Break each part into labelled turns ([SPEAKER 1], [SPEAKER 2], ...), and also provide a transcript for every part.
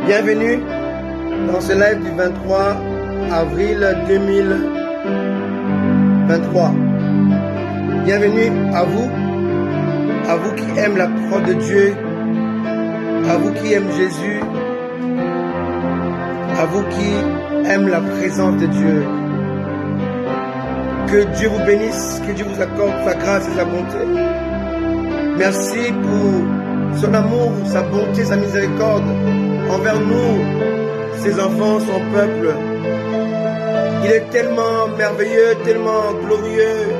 [SPEAKER 1] Bienvenue dans ce live du 23 avril 2023. Bienvenue à vous qui aiment la parole de Dieu, à vous qui aiment Jésus, à vous qui aiment la présence de Dieu. Que Dieu vous bénisse, que Dieu vous accorde sa grâce et sa bonté. Merci pour son amour, sa bonté, sa miséricorde envers nous, ses enfants, son peuple. Il est tellement merveilleux, tellement glorieux,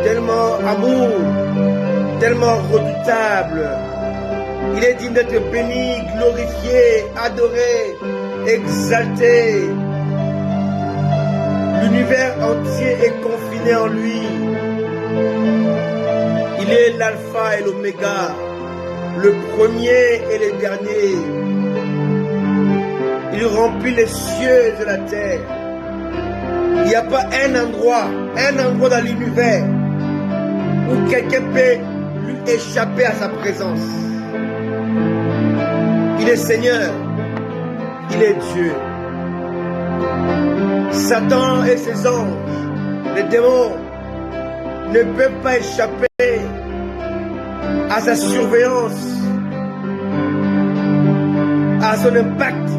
[SPEAKER 1] tellement amour, tellement redoutable. Il est digne d'être béni, glorifié, adoré, exalté. L'univers entier est confiné en lui. Il est l'alpha et l'oméga, le premier et le dernier. Il remplit les cieux et la terre. Il n'y a pas un endroit dans l'univers où quelqu'un peut lui échapper à sa présence. Il est Seigneur, il est Dieu. Satan et ses anges, les démons, ne peuvent pas échapper à sa surveillance, à son impact,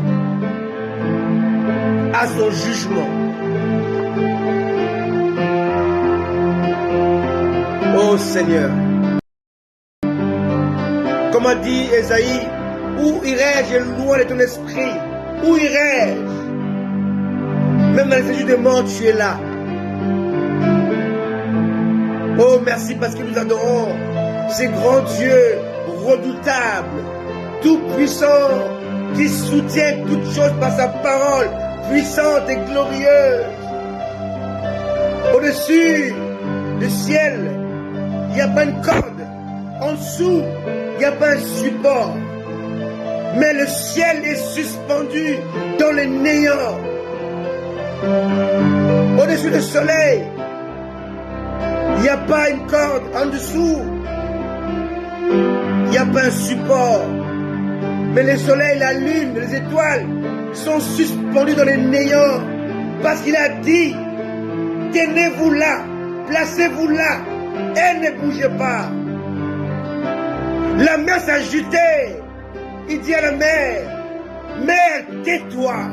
[SPEAKER 1] à son jugement. Oh Seigneur, comme a dit Esaïe, où irai-je loin de ton esprit? Où irai-je? Même dans les séjours de mort, tu es là. Oh, merci parce que nous adorons ces grands dieux redoutables, tout-puissants, qui soutient toutes choses par sa parole, puissante et glorieuse. Au-dessus du ciel, il n'y a pas une corde. En dessous, il n'y a pas un support. Mais le ciel est suspendu dans les néants. Au-dessus du soleil, il n'y a pas une corde. En dessous, il n'y a pas un support. Mais le soleil, la lune, les étoiles sont suspendus dans les néants. Parce qu'il a dit, tenez-vous là, placez-vous là, et ne bougez pas. La mer s'agitait. Il dit à la mer, mer, tais-toi.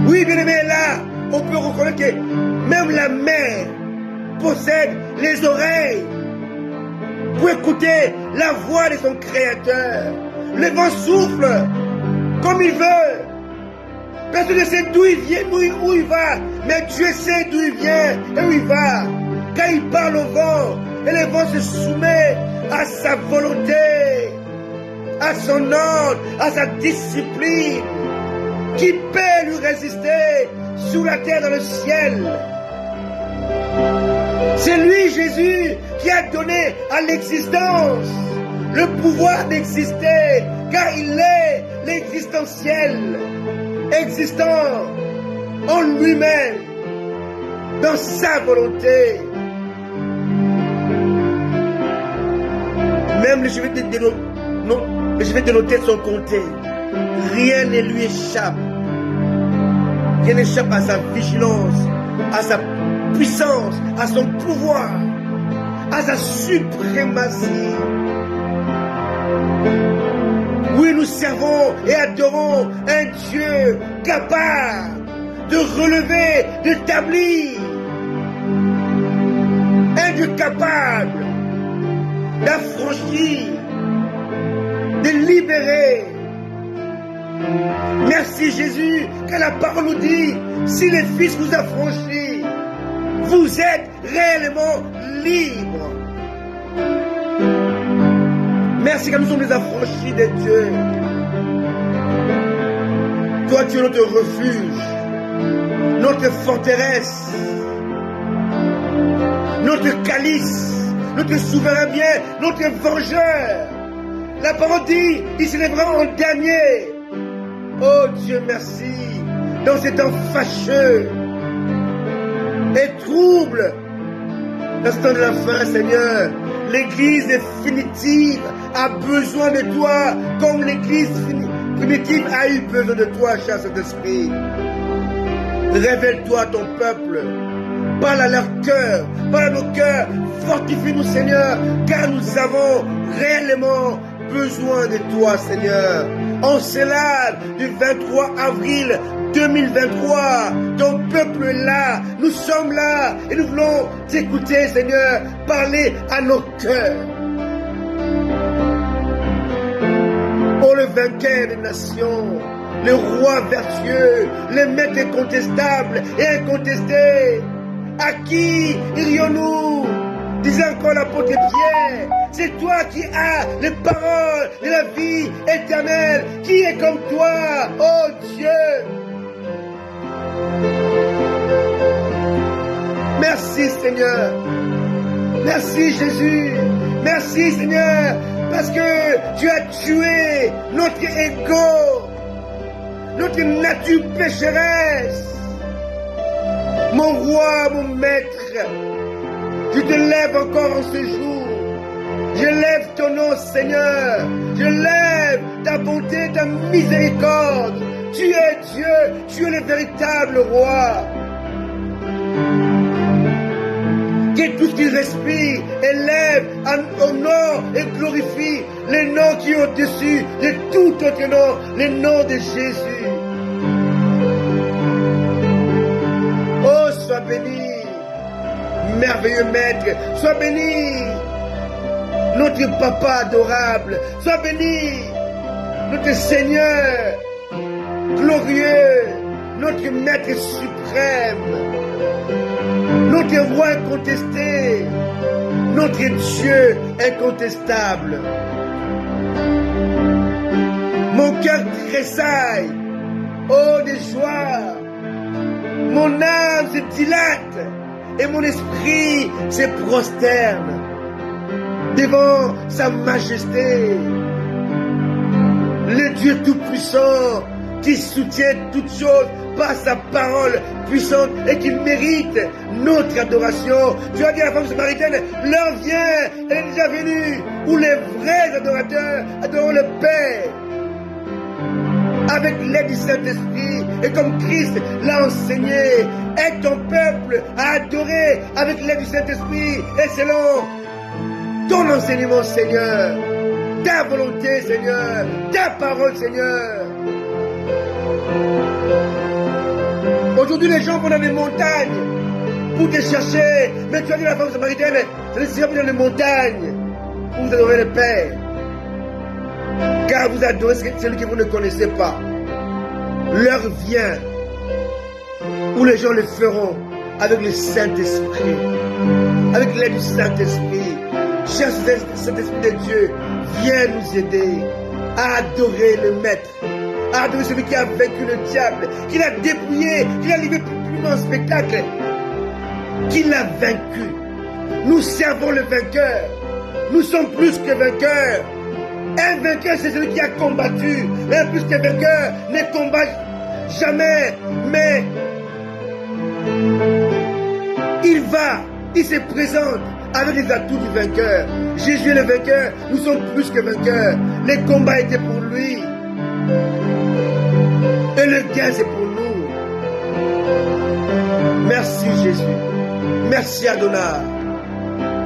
[SPEAKER 1] Oui, bien aimé, là, on peut reconnaître que même la mer possède les oreilles pour écouter la voix de son Créateur. Le vent souffle comme il veut. Personne ne sait d'où il vient, où il va. Mais Dieu sait d'où il vient et où il va. Quand il parle au vent, et le vent se soumet à sa volonté, à son ordre, à sa discipline. Qui peut lui résister sous la terre dans le ciel? C'est lui, Jésus, qui a donné à l'existence le pouvoir d'exister, car il est l'existentiel, existant en lui-même, dans sa volonté. Même les cheveux de nos têtes sont comptés. Rien ne lui échappe. Rien n'échappe à sa vigilance, à sa puissance, à son pouvoir, à sa suprématie. Oui, nous servons et adorons un Dieu capable de relever, d'établir. Un Dieu capable d'affranchir, de libérer. Merci Jésus, car la parole nous dit, si le Fils vous affranchit, vous êtes réellement libres. Merci car nous sommes les affranchis de Dieu. Toi tu es notre refuge, notre forteresse, notre calice, notre souverain bien, notre vengeur. La parole dit, il s'élèvera en dernier. Oh Dieu, merci, dans ces temps fâcheux et troubles, dans ce temps de la fin, Seigneur, l'Église définitive a besoin de toi, comme l'Église primitive a eu besoin de toi, cher Saint-Esprit. Révèle-toi à ton peuple. Parle à leur cœur, parle à nos cœurs. Fortifie-nous, Seigneur, car nous avons réellement besoin de toi, Seigneur. En cela, du 23 avril 2023, ton peuple est là, nous sommes là, et nous voulons t'écouter, Seigneur, parler à nos cœurs. Oh, le vainqueur des nations, le roi vertueux, le maître incontestable et incontesté. À qui irions-nous? Disait encore l'apôtre Pierre, c'est toi qui as les paroles de la vie éternelle. Qui est comme toi, oh Dieu? Merci Seigneur. Merci Jésus. Merci Seigneur, parce que tu as tué notre ego, notre nature pécheresse. Mon roi, mon maître, je te lève encore en ce jour. Je lève ton nom, Seigneur. Je lève ta bonté, ta miséricorde. Tu es Dieu, tu es le véritable roi. Que tout ce qui respire élève, honore et glorifie le nom qui est au-dessus de tout autre nom, le nom de Jésus. Oh, sois béni, merveilleux maître, sois béni, notre papa adorable, sois béni, notre Seigneur glorieux, notre maître suprême, notre roi incontesté, notre Dieu incontestable. Mon cœur tressaille, oh de joie, mon âme se dilate et mon esprit se prosterne devant sa majesté, le Dieu tout-puissant qui soutient toutes choses par sa parole puissante et qui mérite notre adoration. Tu as dit à la femme samaritaine, l'heure vient, elle est déjà venue, où les vrais adorateurs adoreront le Père avec l'aide du Saint-Esprit, et comme Christ l'a enseigné. Aide ton peuple à adorer avec l'aide du Saint-Esprit et selon ton enseignement, Seigneur, ta volonté, Seigneur, ta parole, Seigneur. Aujourd'hui, les gens vont dans les montagnes pour te chercher, mais tu as dit à la femme samaritaine, c'est nécessaire dans les montagnes pour vous adorer le Père. Car vous adorez celui que vous ne connaissez pas. L'heure vient où les gens le feront avec le Saint-Esprit, avec l'aide du Saint-Esprit. Cher Saint-Esprit de Dieu, viens nous aider à adorer le Maître, à adorer celui qui a vaincu le diable, qui l'a dépouillé, qui l'a livré publiquement en spectacle, qui l'a vaincu. Nous servons le vainqueur. Nous sommes plus que vainqueurs. Un vainqueur, c'est celui qui a combattu. Un plus que vainqueur ne combat jamais, mais il se présente avec les atouts du vainqueur. Jésus est le vainqueur, nous sommes plus que vainqueurs. Les combats étaient pour lui. Et le gain, c'est pour nous. Merci Jésus. Merci Adonai.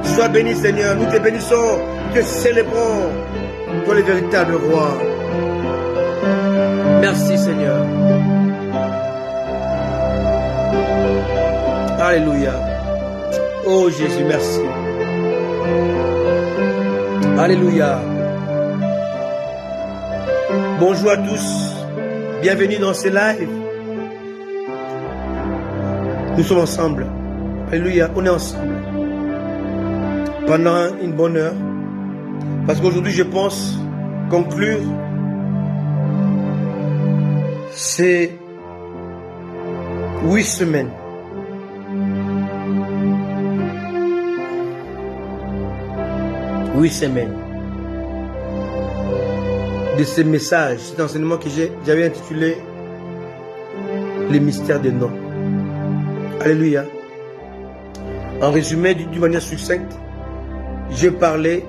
[SPEAKER 1] Sois béni Seigneur, nous te bénissons, nous te célébrons. Toi le véritable roi. Merci Seigneur. Alléluia. Oh Jésus, merci. Alléluia. Bonjour à tous. Bienvenue dans ce live. Nous sommes ensemble. Alléluia. On est ensemble. Pendant une bonne heure. Parce qu'aujourd'hui, je pense conclure ces 8 semaines. De ce message, cet enseignement que j'avais intitulé Les mystères des noms. Alléluia. En résumé, d'une manière succincte, je parlais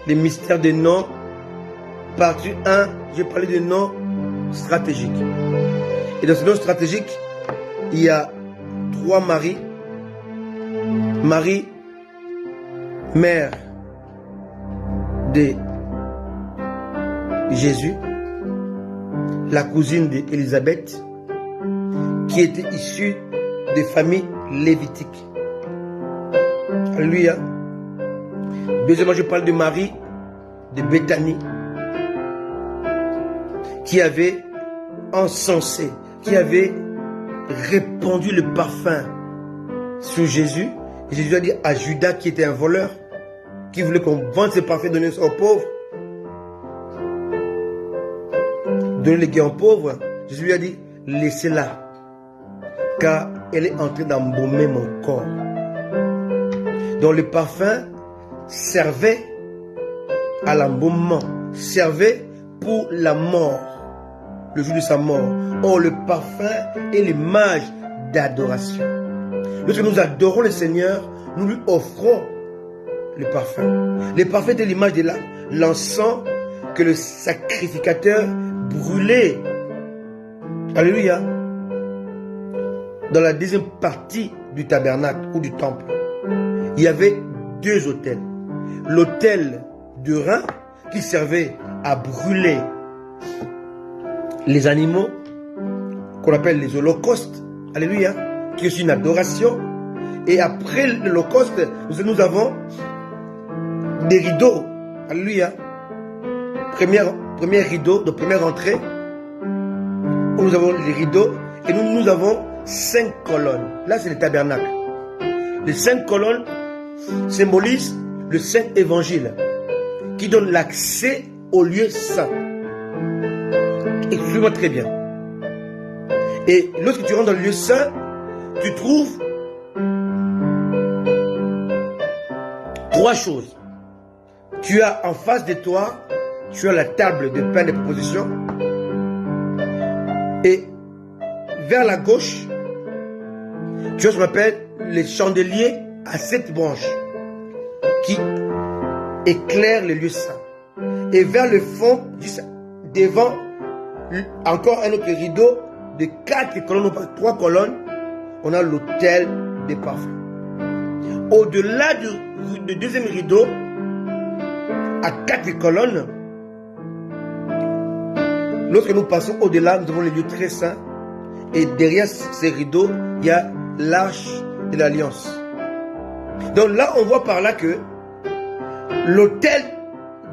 [SPEAKER 1] des mystères des noms partie 1, j'ai parlé de noms stratégiques. Et dans ce nom stratégique, il y a 3 Marie. Marie, mère de Jésus, la cousine d'Élisabeth, qui était issue des familles lévitiques. Alléluia. Deuxièmement, je parle de Marie de Béthanie, qui avait encensé, qui avait répandu le parfum sur Jésus. Et Jésus a dit à Judas, qui était un voleur, qui voulait qu'on vende ses parfums, donner ça aux pauvres, donner les gains aux pauvres. Jésus lui a dit, laissez-la, car elle est en train d'embaumer mon corps. Donc le parfum servait à l'embaumement, servait pour la mort, le jour de sa mort. Or le parfum est l'image d'adoration. Lorsque nous adorons le Seigneur, nous lui offrons le parfum. Le parfum est l'image de l'encens que le sacrificateur brûlait. Alléluia. Dans la deuxième partie du tabernacle ou du temple, il y avait 2 autels. L'autel de rein qui servait à brûler les animaux, qu'on appelle les holocaustes. Alléluia. Qui est une adoration. Et après l'holocauste, nous avons des rideaux. Alléluia. Premier rideau, de première entrée, où nous avons les rideaux. Et nous avons 5 colonnes. Là, c'est le tabernacle. Les 5 colonnes symbolisent le Saint Évangile, qui donne l'accès au lieu saint. Écoutez-moi très bien. Et lorsque tu rentres dans le lieu saint, tu trouves 3 choses. Tu as en face de toi, tu as la table de pain de proposition. Et vers la gauche, tu as ce qu'on appelle les chandeliers à 7 branches qui éclairent le lieu saint. Et vers le fond, devant, encore un autre rideau de 4 colonnes, 3 colonnes, on a l'autel des parfums. Au-delà du deuxième rideau, à 4 colonnes, lorsque nous passons au-delà, nous avons les lieux très saints. Et derrière ces rideaux, il y a l'arche de l'alliance. Donc là, on voit par là que l'autel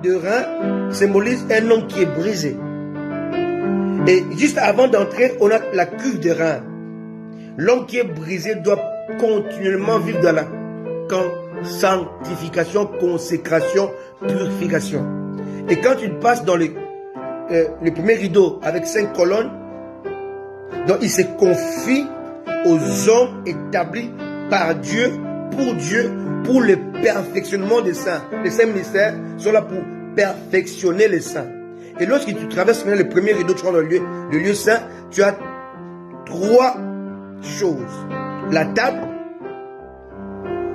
[SPEAKER 1] de rein symbolise un homme qui est brisé. Et juste avant d'entrer, on a la cuve de rein. L'homme qui est brisé doit continuellement vivre dans la sanctification, consécration, purification. Et quand tu passes dans le premier rideau avec 5 colonnes, donc il se confie aux hommes établis par Dieu, pour le perfectionnement des saints. Les saints ministères sont là pour perfectionner les saints. Et lorsque tu traverses le premier rideau, tu rentres dans le lieu saint, tu as 3 choses. La table,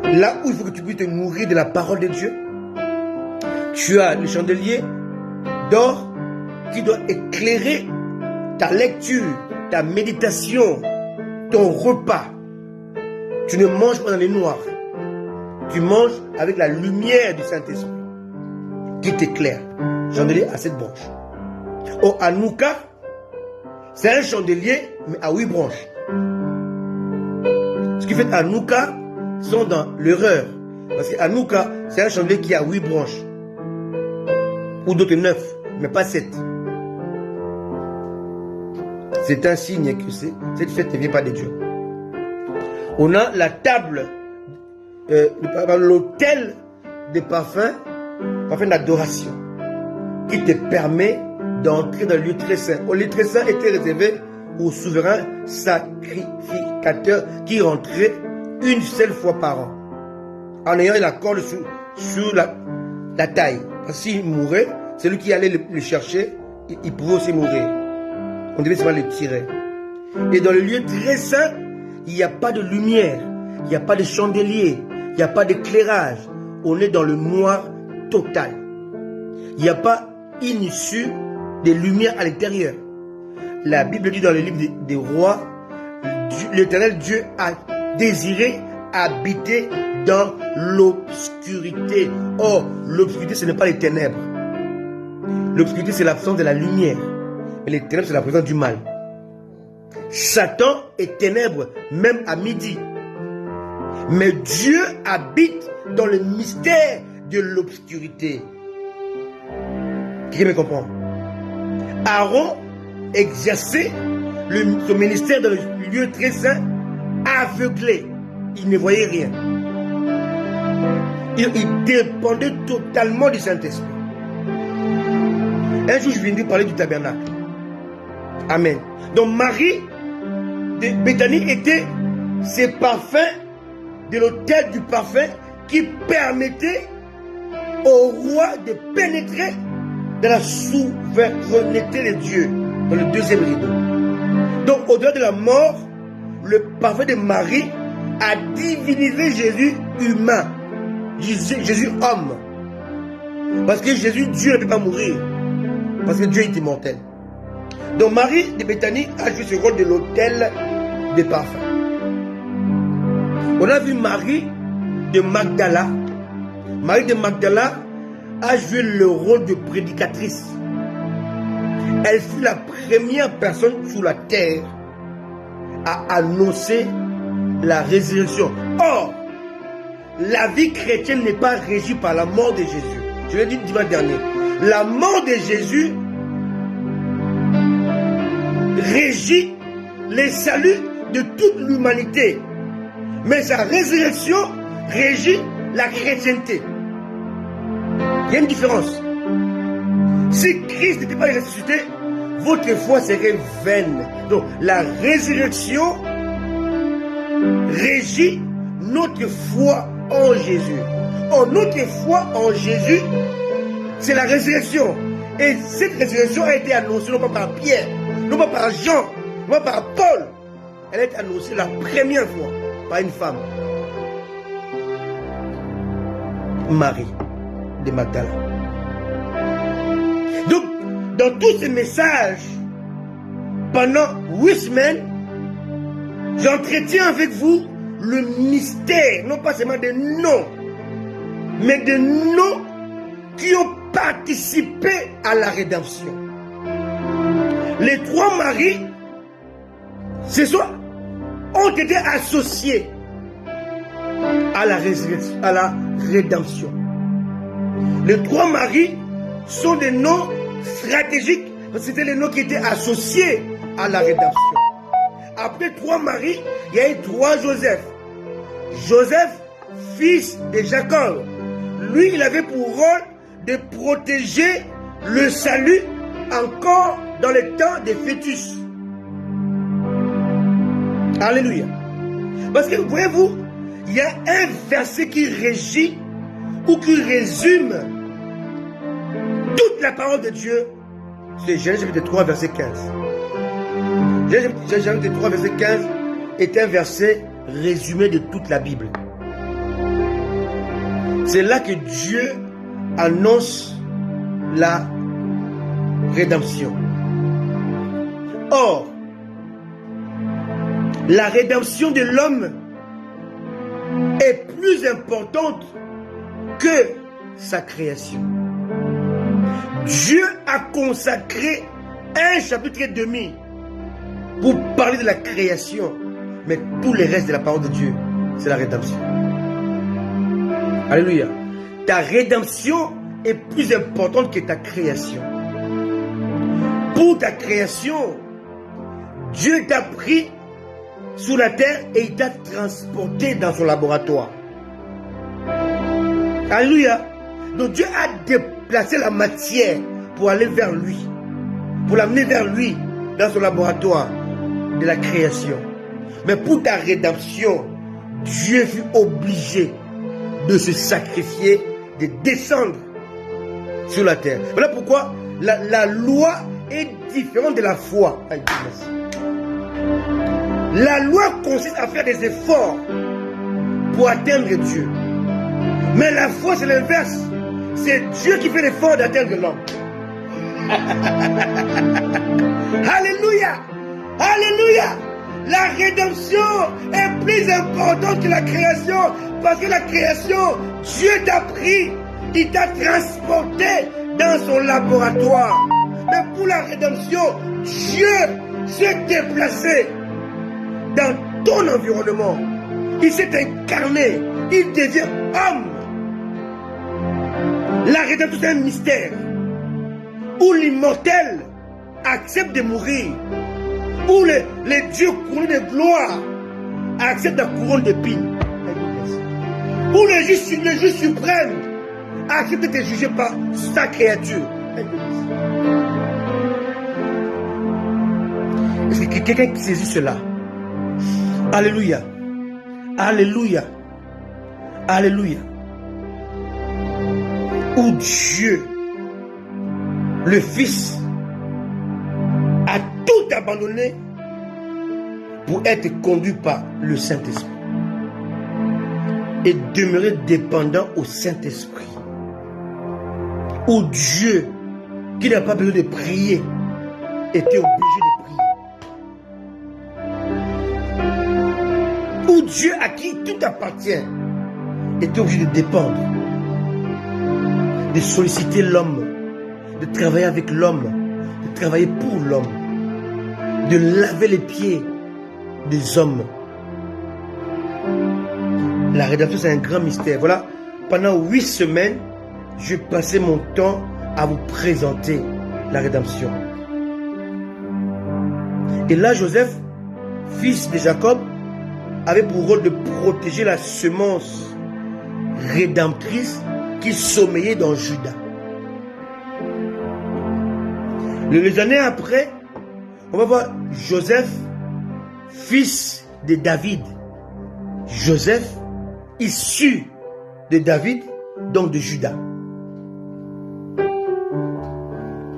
[SPEAKER 1] là où il faut que tu puisses te nourrir de la parole de Dieu. Tu as le chandelier d'or qui doit éclairer ta lecture, ta méditation, ton repas. Tu ne manges pas dans les noirs. Tu manges avec la lumière du Saint-Esprit qui t'éclaire. Chandelier à 7 branches. Au Hanouka, c'est un chandelier, mais à 8 branches. Ce qui fait Hanouka sont dans l'erreur. Parce que Hanouka, c'est un chandelier qui a 8 branches. Ou d'autres 9, mais pas 7. C'est un signe que cette fête ne vient pas de Dieu. On a la table, l'autel des parfums, parfum d'adoration, qui te permet d'entrer dans le lieu très saint. Le lieu très saint était réservé aux souverains sacrificateurs qui rentraient une seule fois par an, en ayant la corde sur la taille. Parce que s'il mourait, celui qui allait le chercher, il pouvait aussi mourir. On devait seulement le tirer. Et dans le lieu très saint, il n'y a pas de lumière, il n'y a pas de chandelier, il n'y a pas d'éclairage. On est dans le noir total. Il n'y a pas une issue de lumière à l'intérieur. La Bible dit dans le livre des rois, l'Éternel Dieu a désiré habiter dans l'obscurité. Or, l'obscurité, ce n'est pas les ténèbres. L'obscurité, c'est l'absence de la lumière. Et les ténèbres, c'est la présence du mal. Satan est ténèbre, même à midi. Mais Dieu habite dans le mystère de l'obscurité. Qui me comprend? Aaron exerçait son ministère dans le lieu très saint, aveuglé. Il ne voyait rien. Il dépendait totalement du Saint-Esprit. Un jour, je viens de parler du tabernacle. Amen. Donc Marie de Béthanie était ces parfums de l'autel du parfum qui permettait au roi de pénétrer dans la souveraineté de Dieu, dans le deuxième rideau. Donc au-delà de la mort, le parfum de Marie a divinisé Jésus humain, Jésus homme. Parce que Jésus, Dieu ne peut pas mourir, parce que Dieu est immortel. Donc Marie de Béthanie a joué ce rôle de l'autel des parfums. On a vu Marie de Magdala. Marie de Magdala a joué le rôle de prédicatrice. Elle fut la première personne sur la terre à annoncer la résurrection. Or, la vie chrétienne n'est pas régie par la mort de Jésus. Je l'ai dit dimanche dernier. La mort de Jésus régit les saluts de toute l'humanité. Mais sa résurrection régit la chrétienté. Il y a une différence. Si Christ n'était pas ressuscité, votre foi serait vaine. Donc la résurrection régit notre foi en Jésus. Or, notre foi en Jésus, c'est la résurrection. Et cette résurrection a été annoncée non pas par Pierre, non pas par Jean, non pas par Paul. Elle a été annoncée la première fois par une femme. Marie de Magdala. Donc, dans tous ces messages, pendant 8 semaines, j'entretiens avec vous le mystère, non pas seulement des noms, mais des noms qui ont participé à la rédemption. Les 3 maris, ont été associés à la rédemption. Les 3 maris sont des noms stratégiques, parce que c'était les noms qui étaient associés à la rédemption. Après 3 maris, il y a eu 3 Joseph. Joseph, fils de Jacob. Lui, il avait pour rôle de protéger le salut encore dans le temps des fœtus. Alléluia. Parce que, voyez-vous, il y a un verset qui régit ou qui résume toute la parole de Dieu. C'est Genèse chapitre 3, verset 15. Genèse chapitre 3, verset 15 est un verset résumé de toute la Bible. C'est là que Dieu annonce la rédemption. Or, la rédemption de l'homme est plus importante que sa création. Dieu a consacré un chapitre et demi pour parler de la création, mais tout le reste de la parole de Dieu, c'est la rédemption. Alléluia. Ta rédemption est plus importante que ta création. Pour ta création, Dieu t'a pris sur la terre et il t'a transporté dans son laboratoire. Alléluia. Donc Dieu a déplacé la matière pour aller vers lui, pour l'amener vers lui dans son laboratoire de la création. Mais pour ta rédemption, Dieu fut obligé de se sacrifier, de descendre sur la terre. Voilà pourquoi la loi est différente de la foi. La loi consiste à faire des efforts pour atteindre Dieu. Mais la foi, c'est l'inverse. C'est Dieu qui fait l'effort d'atteindre l'homme. Alléluia. Alléluia. La rédemption est plus importante que la création. Parce que la création, Dieu t'a pris. Il t'a transporté dans son laboratoire. Mais pour la rédemption, Dieu s'est déplacé dans ton environnement. Il s'est incarné. Il devient homme. La rédemption, c'est un mystère où l'immortel accepte de mourir, où les dieux couronnés de gloire acceptent la couronne d'épines, où le juge suprême accepte d'être jugé par sa créature. Est-ce que quelqu'un saisit cela? Alléluia. Alléluia. Alléluia. Où Dieu, le Fils, a tout abandonné pour être conduit par le Saint-Esprit et demeurer dépendant au Saint-Esprit. Où Dieu, qui n'a pas besoin de prier, était obligé de prier. Où Dieu, à qui tout appartient, était obligé de dépendre, de solliciter l'homme, de travailler avec l'homme, de travailler pour l'homme, de laver les pieds des hommes. La rédemption, c'est un grand mystère. Voilà, pendant 8 semaines, je passais mon temps à vous présenter la rédemption. Et là, Joseph, fils de Jacob, avait pour rôle de protéger la semence rédemptrice qui sommeillait dans Juda. Les années après, on va voir Joseph, fils de David. Joseph, issu de David, donc de Juda.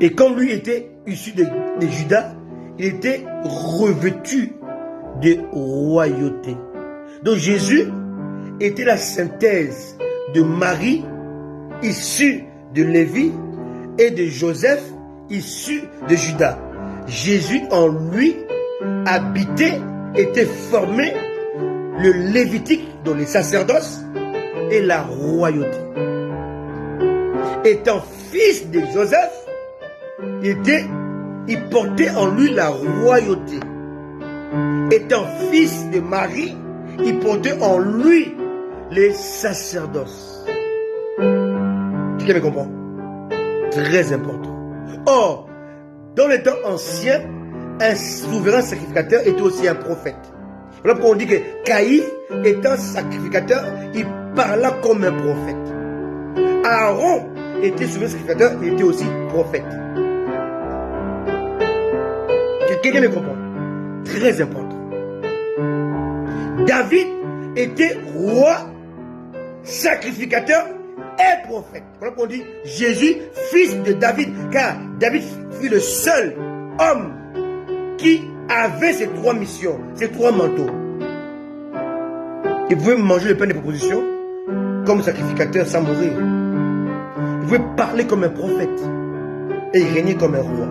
[SPEAKER 1] Et comme lui était issu de Juda, il était revêtu de royauté. Donc Jésus était la synthèse de Marie, issue de Lévi, et de Joseph, issu de Juda. Jésus en lui habitait, était formé le Lévitique, dont les sacerdoces, et la royauté. Étant fils de Joseph, il portait en lui la royauté. Étant fils de Marie, il portait en lui les sacerdoces. Quelqu'un me comprend? Très important. Or, dans les temps anciens, un souverain sacrificateur était aussi un prophète. Voilà pourquoi on dit que Caïphe, étant sacrificateur, il parla comme un prophète. Aaron était souverain sacrificateur, il était aussi prophète. Quelqu'un me comprend? Très important. David était roi, sacrificateur et prophète. Voilà pourquoi on dit Jésus, fils de David, car David fut le seul homme qui avait ces 3 missions, ces 3 manteaux. Il pouvait manger le pain des propositions comme sacrificateur sans mourir. Il pouvait parler comme un prophète et il régnait comme un roi.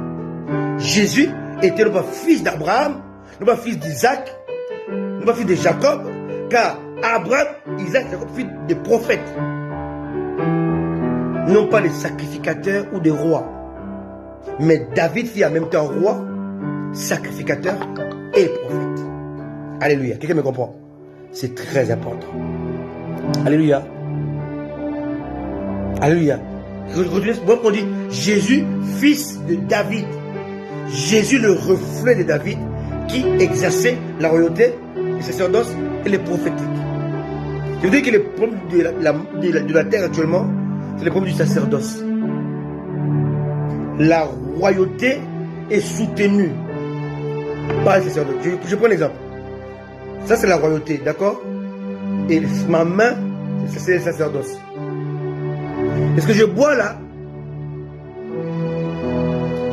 [SPEAKER 1] Jésus était non pas fils d'Abraham, non pas fils d'Isaac, non pas fils de Jacob, car Abraham, Isaac, Jacob, fils de prophètes. Non pas des sacrificateurs ou des rois. Mais David fut en même temps roi, sacrificateur et prophète. Alléluia. Quelqu'un me comprend? C'est très important. Alléluia. Alléluia. Moi, on dit Jésus, fils de David. Jésus, le reflet de David, qui exerçait la royauté, le sacerdoce et les prophétiques. Je veux dire que le problème de la terre actuellement, c'est le problème du sacerdoce. La royauté est soutenue par le sacerdoce. Je prends un exemple. Ça, c'est la royauté, d'accord? Et ma main, c'est le sacerdoce. Et ce que je bois là,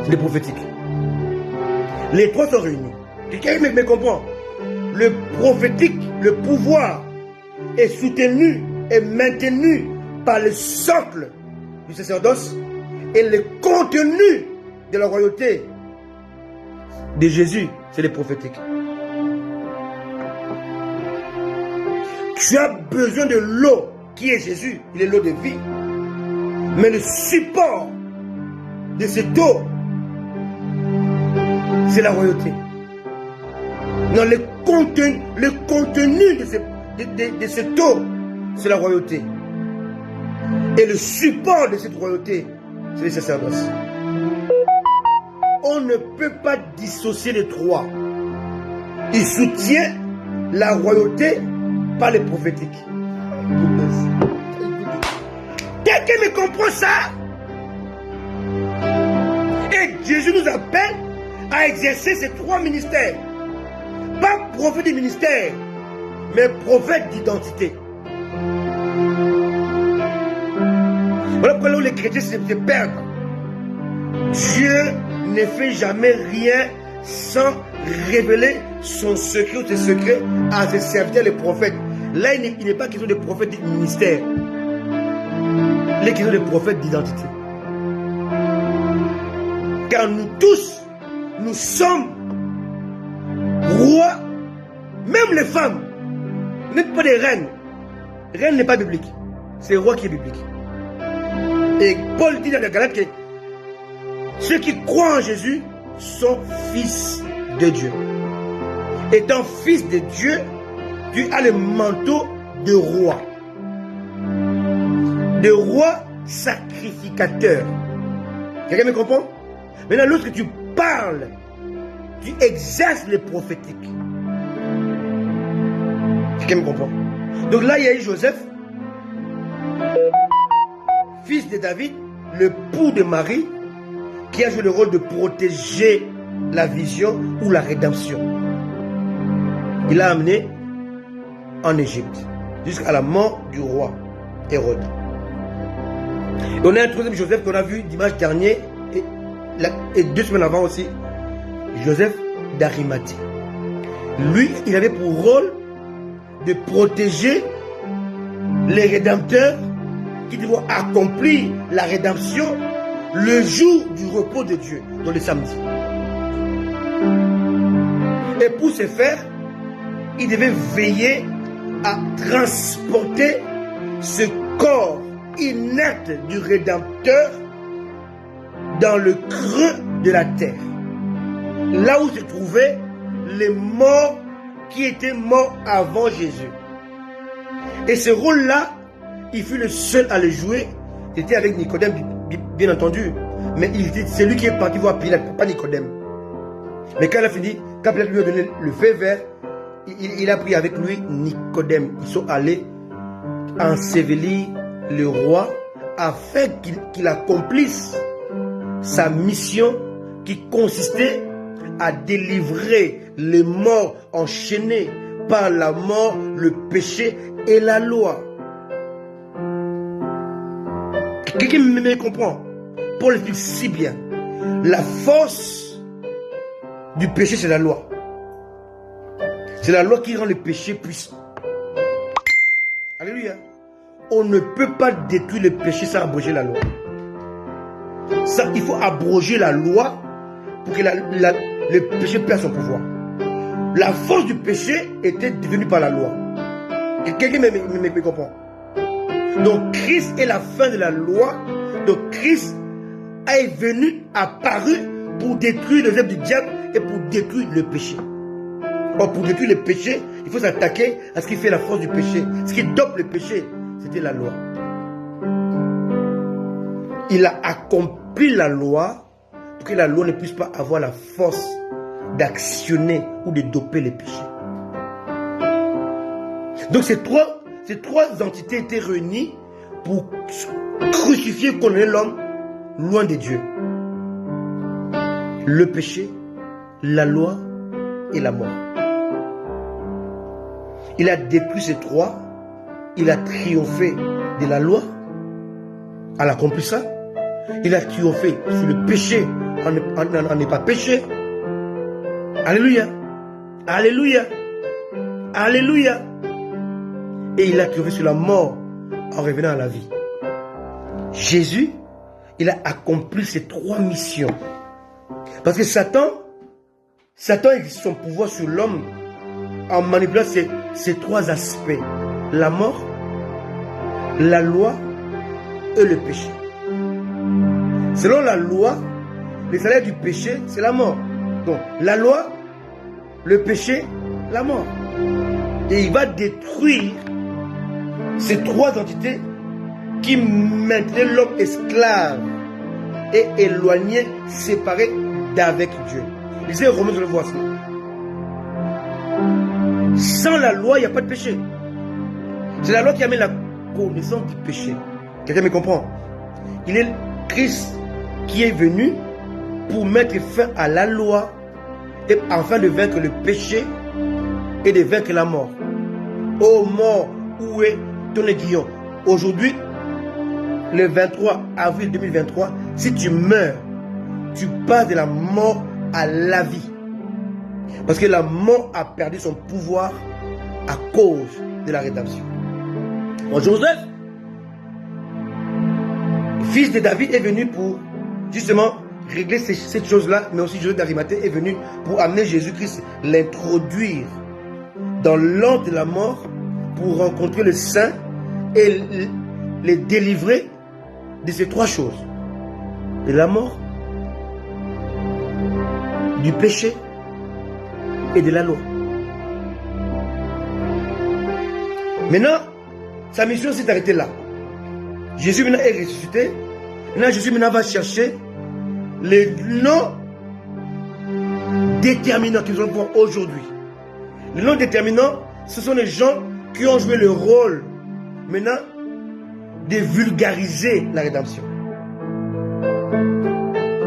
[SPEAKER 1] c'est le prophétique. Les 3 sont réunis. Quelqu'un me comprend? Le prophétique, le pouvoir est soutenu et maintenu par le socle du sacerdoce et le contenu de la royauté de Jésus, c'est le prophétique. Tu as besoin de l'eau qui est Jésus, il est l'eau de vie. Mais le support de cette eau, c'est la royauté. Non, le contenu de cette eau, c'est la royauté. Et le support de cette royauté, c'est les sacerdoces. On ne peut pas dissocier les trois. Il soutient la royauté par les prophétiques. Quelqu'un me comprend ça? Et Jésus nous appelle à exercer ces trois ministères. Pas prophète du ministère, mais prophète d'identité. Voilà pourquoi les chrétiens se perdent. Dieu ne fait jamais rien sans révéler son secret ou ses secrets à ses serviteurs, les prophètes. Là, il n'est pas question de prophète du ministère. Il est question de prophète d'identité. Car nous tous, nous sommes rois, même les femmes. Même pas des reines. Reine n'est pas biblique. C'est roi qui est biblique. Et Paul dit dans la Galate que ceux qui croient en Jésus sont fils de Dieu. Étant fils de Dieu, tu as le manteau de roi. De roi sacrificateur. Quelqu'un me comprend? Maintenant, lorsque tu parles, tu exerces le prophétique. Quelqu'un me comprend? Donc là, il y a eu Joseph, fils de David, le l'époux de Marie, qui a joué le rôle de protéger la vision ou la rédemption. Il l'a amené en Égypte, jusqu'à la mort du roi Hérode. Et on a un troisième Joseph qu'on a vu dimanche dernier, et 2 semaines avant aussi, Joseph d'Arimathie. Lui, il avait pour rôle de protéger les rédempteurs qui devront accomplir la rédemption le jour du repos de Dieu, dans le samedi. Et pour ce faire, il devait veiller à transporter ce corps inerte du Rédempteur dans le creux de la terre, là où se trouvaient les morts qui étaient morts avant Jésus. Et ce rôle-là, il fut le seul à le jouer. C'était avec Nicodème, bien entendu, mais c'est lui qui est parti voir Pilate, pas Nicodème. Mais quand il a fini, quand Pilate lui a donné le feu vert, il a pris avec lui Nicodème. Ils sont allés ensevelir le roi afin qu'il accomplisse sa mission qui consistait à délivrer les morts enchaînés par la mort, le péché et la loi. Quelqu'un me comprend? Paul dit si bien. La force du péché, c'est la loi. C'est la loi qui rend le péché puissant. Alléluia. On ne peut pas détruire le péché sans abroger la loi. Ça, il faut abroger la loi pour que le péché perde son pouvoir. La force du péché était devenue par la loi. Et quelqu'un me comprend? Donc Christ est la fin de la loi. Donc Christ est venu, apparu pour détruire les œuvres du diable et pour détruire le péché. Or, pour détruire le péché, il faut s'attaquer à ce qui fait la force du péché. Ce qui dope le péché, c'était la loi. Il a accompli la loi pour que la loi ne puisse pas avoir la force d'actionner ou de doper le péché. Donc ces trois entités étaient réunies pour crucifier, condamner l'homme loin de Dieu. Le péché, la loi et la mort. Il a détruit ces trois. Il a triomphé de la loi en accomplissant. Il a triomphé sur le péché en n'est pas péché. Alléluia. Alléluia. Alléluia. Et il a triomphé sur la mort en revenant à la vie. Jésus, il a accompli ces trois missions Parce que Satan exerce son pouvoir sur l'homme en manipulant ces trois aspects. La mort, la loi et le péché. Selon la loi, le salaire du péché, c'est la mort. Donc, la loi, le péché, la mort. Et il va détruire ces trois entités qui maintenaient l'homme esclave et éloigné, séparé d'avec Dieu. Lisez Romains, je le vois ça. Sans la loi, il n'y a pas de péché. C'est la loi qui amène la connaissance du péché. Quelqu'un me comprend? Il est Christ qui est venu pour mettre fin à la loi et afin de vaincre le péché et de vaincre la mort. Ô mort, où est ton aiguillon? Aujourd'hui, le 23 avril 2023, si tu meurs, tu passes de la mort à la vie. Parce que la mort a perdu son pouvoir à cause de la rédemption. Bon, Joseph, fils de David, est venu pour justement régler cette chose-là, mais aussi Joseph d'Arimathée est venu pour amener Jésus-Christ, l'introduire dans l'ordre de la mort pour rencontrer le saint et les délivrer de ces trois choses. De la mort, du péché et de la loi. Maintenant, sa mission s'est arrêtée là. Jésus maintenant est ressuscité. Maintenant, Jésus maintenant va chercher les noms déterminants qu'ils vont voir aujourd'hui. Les noms déterminants, ce sont les gens qui ont joué le rôle maintenant de vulgariser la rédemption.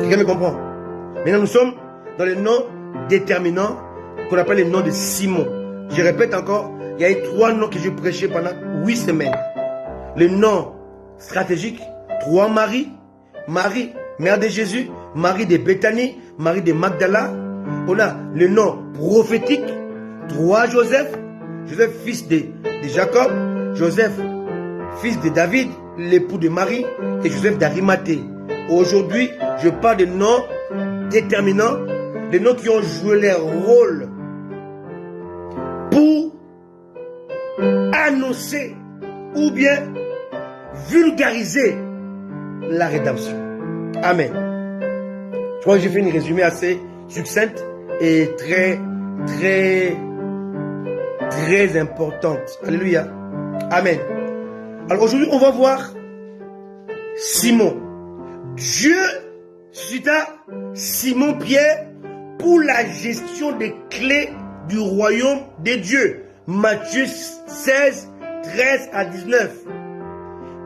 [SPEAKER 1] Quelqu'un me comprend? Maintenant, nous sommes dans les noms déterminants qu'on appelle les noms de Simon. Je répète encore, il y a eu 3 noms que j'ai prêchés pendant 8 semaines. Le nom stratégique, 3 Marie, Marie, mère de Jésus, Marie de Béthanie, Marie de Magdala. On a le nom prophétique, 3 Joseph, Joseph fils de Jacob, Joseph fils de David, l'époux de Marie, et Joseph d'Arimathée. Aujourd'hui, je parle de noms déterminants, des noms qui ont joué leur rôle pour annoncer ou bien vulgariser la rédemption. Amen. Je crois que j'ai fait une résumé assez succincte et très importante. Alléluia. Amen. Alors aujourd'hui, on va voir Simon. Dieu suscita Simon-Pierre pour la gestion des clés du royaume de Dieu. Matthieu 16, 13 à 19.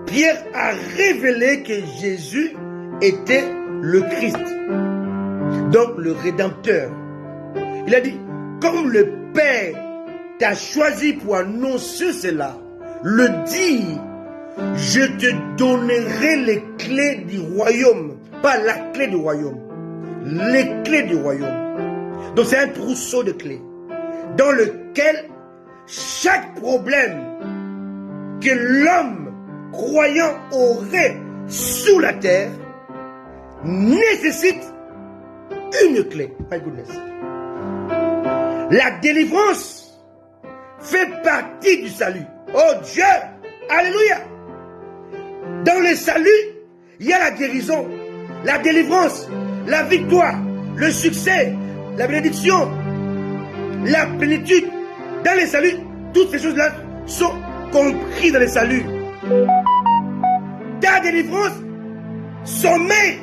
[SPEAKER 1] Pierre a révélé que Jésus était le Christ, donc le Rédempteur. Il a dit, comme le Père t'a choisi pour annoncer cela, le dire, je te donnerai les clés du royaume. Pas la clé du royaume, les clés du royaume. Donc c'est un trousseau de clés dans lequel chaque problème que l'homme croyant aurait sous la terre nécessite une clé. My goodness. La délivrance fait partie du salut. Oh Dieu, alléluia. Dans le salut, il y a la guérison, la délivrance, la victoire, le succès, la bénédiction, la plénitude. Dans le salut, toutes ces choses-là sont comprises dans le salut. Ta délivrance sommeille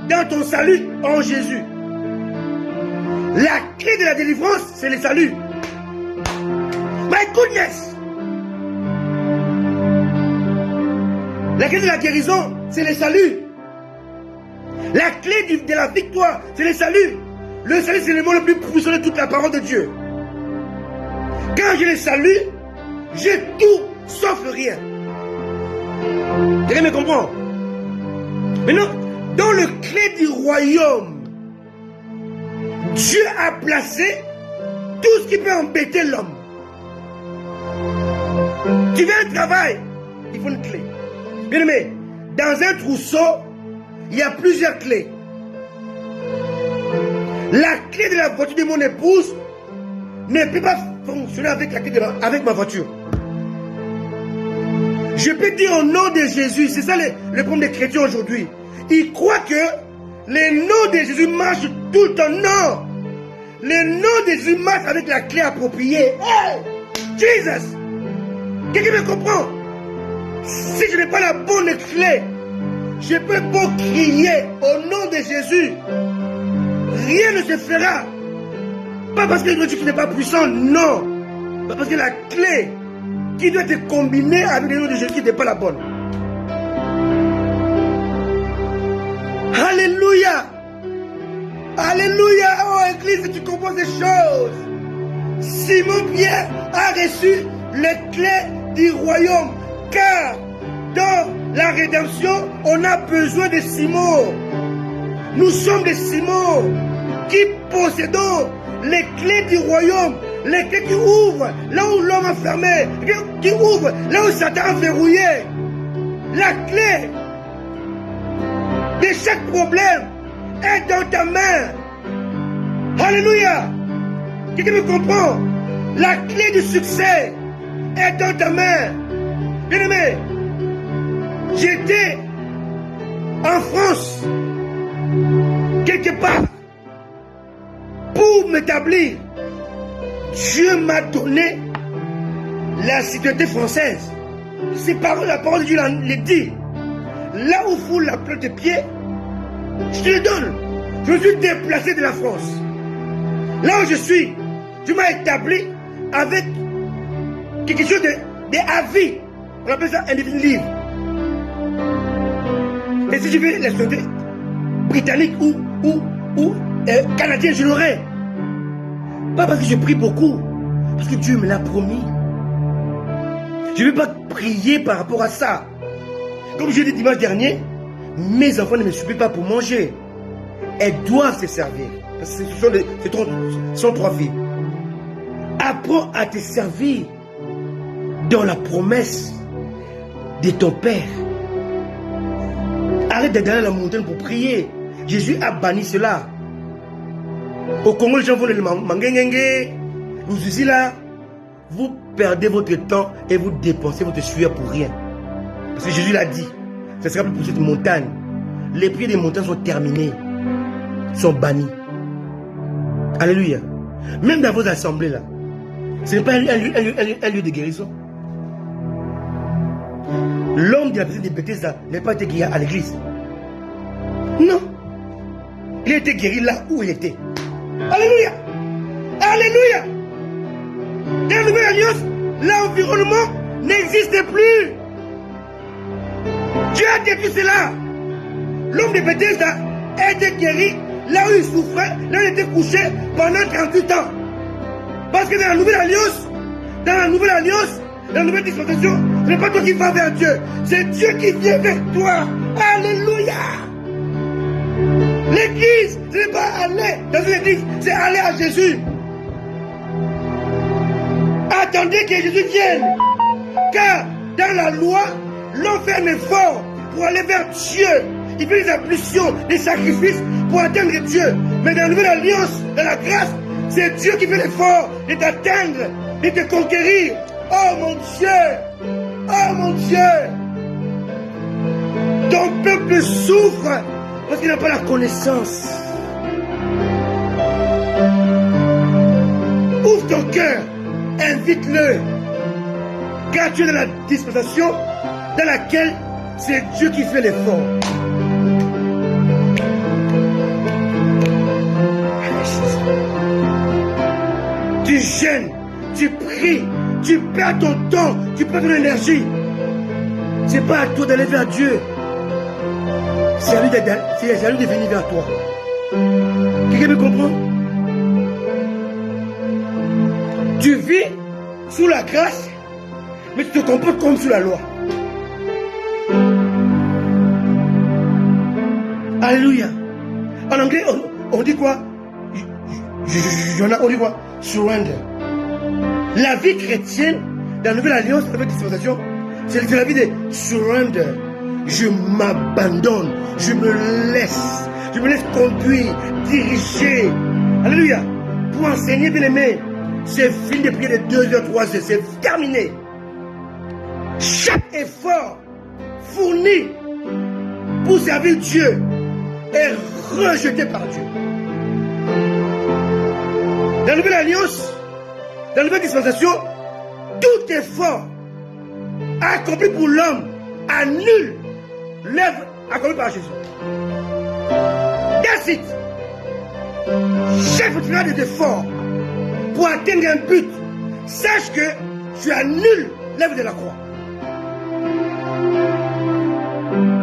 [SPEAKER 1] dans ton salut en Jésus. La clé de la délivrance, c'est le salut. My goodness! La clé de la guérison, c'est le salut. La clé de la victoire, c'est le salut. Le salut, c'est le mot le plus puissant de toute la parole de Dieu. Quand j'ai le salut, j'ai tout sauf rien. Quelqu'un me comprend? Maintenant, dans le clé du royaume, Dieu a placé tout ce qui peut embêter l'homme. Tu veux un travail, il faut une clé. Bien aimé, dans un trousseau, il y a plusieurs clés. La clé de la voiture de mon épouse ne peut pas fonctionner avec la clé avec ma voiture. Je peux dire au nom de Jésus, c'est ça le problème des chrétiens aujourd'hui. Ils croient que le nom de Jésus marche tout le temps. Non. Le nom de Jésus marche avec la clé appropriée. Hey! Jesus! Quelqu'un me comprend? Si je n'ai pas la bonne clé, je peux pas crier au nom de Jésus. Rien ne se fera. Pas parce que Dieu n'est pas puissant, non. Pas parce que la clé qui doit être combinée avec le nom de Jésus n'est pas la bonne. Alléluia. Alléluia. Oh Église, tu comprends ces choses. Simon-Pierre a reçu les clés du royaume. Car dans la rédemption, on a besoin de Simon. Nous sommes des Simon qui possédons les clés du royaume, les clés qui ouvrent là où l'homme a fermé, qui ouvrent là où Satan a verrouillé. La clé de chaque problème est dans ta main. Alléluia. Quelqu'un me comprend? La clé du succès est dans ta main. Bien-aimé, j'étais en France, quelque part, pour m'établir. Dieu m'a donné la citoyenneté française. C'est par la parole de Dieu le dit. Là où fout la plante de pied, je te le donne. Je me suis déplacé de la France. Là où je suis, Dieu m'a établi avec quelque chose de à vie. On appelle ça un livre. Et si je veux la citoyenneté britannique ou canadienne, je l'aurai. Pas parce que je prie beaucoup, parce que Dieu me l'a promis. Je ne vais pas prier par rapport à ça. Comme je l'ai dit dimanche dernier, mes enfants ne me suivent pas pour manger. Elles doivent se servir. Parce que ce sont 3 filles. Apprends à te servir dans la promesse de ton Père. Arrête d'aller dans la montagne pour prier. Jésus a banni cela. Au Congo, les gens vont le mangengenge. Vous ici là, vous perdez votre temps et vous dépensez votre sueur pour rien. Parce que Jésus l'a dit. Ce sera plus pour cette montagne. Les prières des montagnes sont terminées. Sont bannis. Alléluia. Même dans vos assemblées là, ce n'est pas un lieu de guérison. L'homme de la personne de Bethesda n'est pas été guéri à l'église. Non. Il a été guéri là où il était. Alléluia. Alléluia. Dans la nouvelle alliance, l'environnement n'existe plus. Dieu a détruit cela. L'homme de Bethesda a été guéri là où il souffrait, là où il était couché pendant 38 ans. Parce que dans la nouvelle alliance, dans la nouvelle dispensation, ce n'est pas toi qui vas vers Dieu, c'est Dieu qui vient vers toi. Alléluia. L'église, ce n'est pas aller dans une église, c'est aller à Jésus. Attendez que Jésus vienne. Car dans la loi, l'homme fait un effort pour aller vers Dieu. Il fait des ablutions, des sacrifices pour atteindre Dieu. Mais dans la nouvelle alliance, dans la grâce, c'est Dieu qui fait l'effort de t'atteindre, de te conquérir. Oh mon Dieu! Oh mon Dieu! Ton peuple souffre parce qu'il n'a pas la connaissance. Ouvre ton cœur, invite-le. Car tu es dans la dispensation dans laquelle c'est Dieu qui fait l'effort. Tu gênes, tu pries, tu perds ton temps, tu perds ton énergie. C'est pas à toi d'aller vers Dieu. C'est à lui de venir vers toi. Quelqu'un me comprend? Tu vis sous la grâce, mais tu te comportes comme sous la loi. Alléluia. En anglais, on dit quoi? On dit quoi? Surrender. La vie chrétienne, dans la nouvelle alliance, la nouvelle dispensation, c'est la vie de surrender. Je m'abandonne, je me laisse conduire, diriger. Alléluia. Pour enseigner, bien aimé, c'est fini de prier de 2 heures, 3 heures. C'est terminé. Chaque effort fourni pour servir Dieu est rejeté par Dieu. Dans la nouvelle alliance, dans la nouvelle dispensation, tout effort accompli pour l'homme annule l'œuvre accomplie par Jésus. That's it. Chaque fois que tu fais des efforts pour atteindre un but, sache que tu annules l'œuvre de la croix.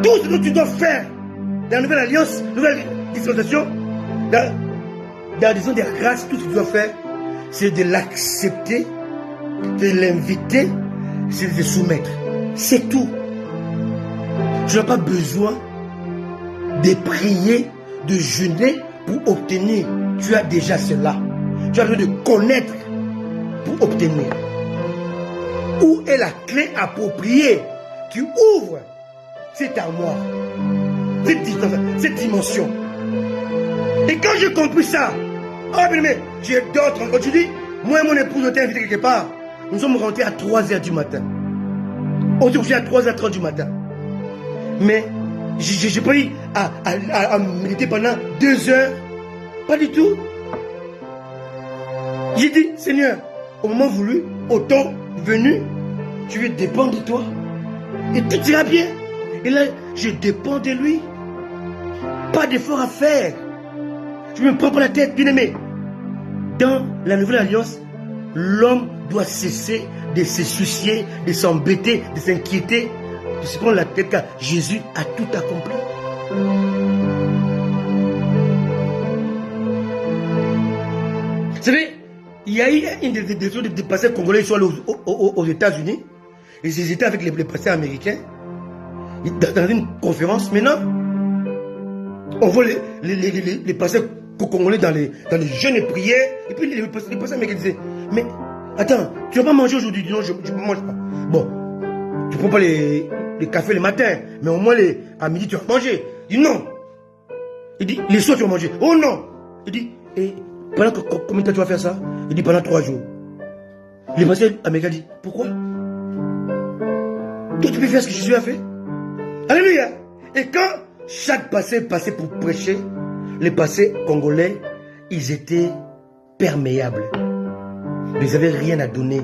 [SPEAKER 1] Tout ce que tu dois faire dans la nouvelle alliance, nouvelle dispensation, dans la disons des grâces, tout ce que tu dois faire, c'est de l'accepter, de l'inviter, c'est de te soumettre. C'est tout. Tu n'as pas besoin de prier, de jeûner pour obtenir. Tu as déjà cela. Tu as besoin de connaître pour obtenir. Où est la clé appropriée qui ouvre cette armoire, cette dimension? Et quand j'ai compris ça, oh bien aimé, j'ai d'autres. Quand tu dis, moi et mon épouse, on t'a invité quelque part. Nous sommes rentrés à 3h du matin. On s'est couché à 3h30 du matin. Mais j'ai pas eu à méditer pendant 2 heures. Pas du tout. J'ai dit, Seigneur, au moment voulu, au temps venu, je vais dépendre de toi. Et tout ira bien. Et là, je dépends de lui. Pas d'effort à faire. Je me prends pas la tête, bien aimé. Dans la nouvelle alliance, l'homme doit cesser de se soucier, de s'embêter, de s'inquiéter, de se prendre la tête car Jésus a tout accompli. Vous savez, il y a eu une des pasteurs congolais qui sont allés aux États-Unis. Ils étaient avec les pasteurs américains dans une conférence. Maintenant, on voit les pasteurs congolais dans les jeûnes et prières. Et puis les pasteurs américains disaient, mais attends, tu vas pas manger aujourd'hui? Non, je ne mange pas. Bon, tu prends pas les cafés le matin, mais au moins à midi tu vas manger. Il dit non. Il dit, les soirs tu vas manger. Oh non. Il dit, et pendant combien de temps tu vas faire ça? Il dit, pendant 3 jours. Les pasteurs américains disent, pourquoi? Toi tu peux faire ce que Jésus a fait. Alléluia. Et quand chaque pasteur passait pour prêcher, les pasteurs congolais, ils étaient perméables. Ils n'avaient rien à donner.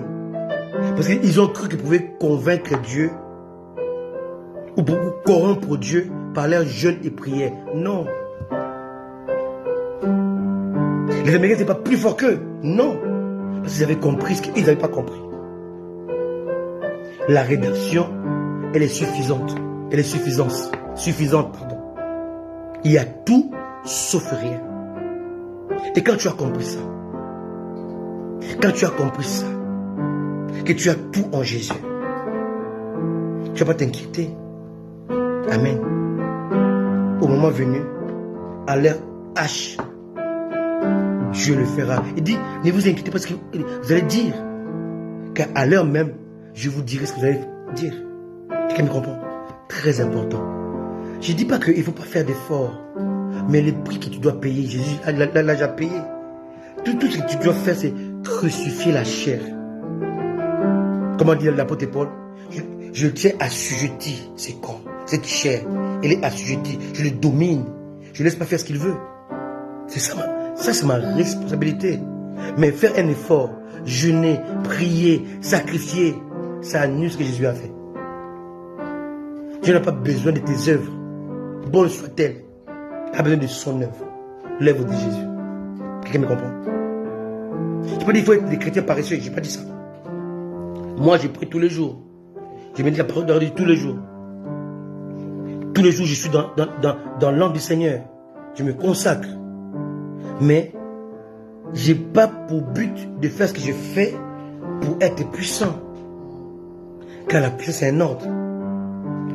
[SPEAKER 1] Parce qu'ils ont cru qu'ils pouvaient convaincre Dieu ou corrompre Dieu par leur jeûne et prière. Non. Les Américains n'étaient pas plus forts qu'eux. Non. Parce qu'ils avaient compris ce qu'ils n'avaient pas compris. La rédemption, elle est suffisante. Elle est suffisante, pardon. Il y a tout sauf rien. Et quand tu as compris ça, que tu as tout en Jésus, tu ne vas pas t'inquiéter. Amen. Au moment venu, à l'heure H, Dieu le fera. Il dit, ne vous inquiétez pas parce que vous allez dire qu'à l'heure même, je vous dirai ce que vous allez dire. Quelqu'un me comprend? Très important. Je ne dis pas qu'il ne faut pas faire d'efforts, mais le prix que tu dois payer, Jésus l'a déjà payé. Tout ce que tu dois faire, c'est crucifier la chair. Comment dit l'apôtre Paul? Je tiens assujetti ces corps, cette chair. Elle est assujettie. Je le domine. Je ne laisse pas faire ce qu'il veut. C'est ça, c'est ma responsabilité. Mais faire un effort, jeûner, prier, sacrifier, ça annule ce que Jésus a fait. Dieu n'a pas besoin de tes œuvres, bonnes soient-elles. Il a besoin de son œuvre, l'œuvre de Jésus. Quelqu'un me comprend? Je ne peux pas dire qu'il faut être des chrétiens paresseux, je n'ai pas dit ça. Moi, je prie tous les jours. Je médite la parole de Dieu tous les jours. Tous les jours, je suis dans l'âme du Seigneur. Je me consacre. Mais je n'ai pas pour but de faire ce que je fais pour être puissant. Car la puissance, c'est un ordre.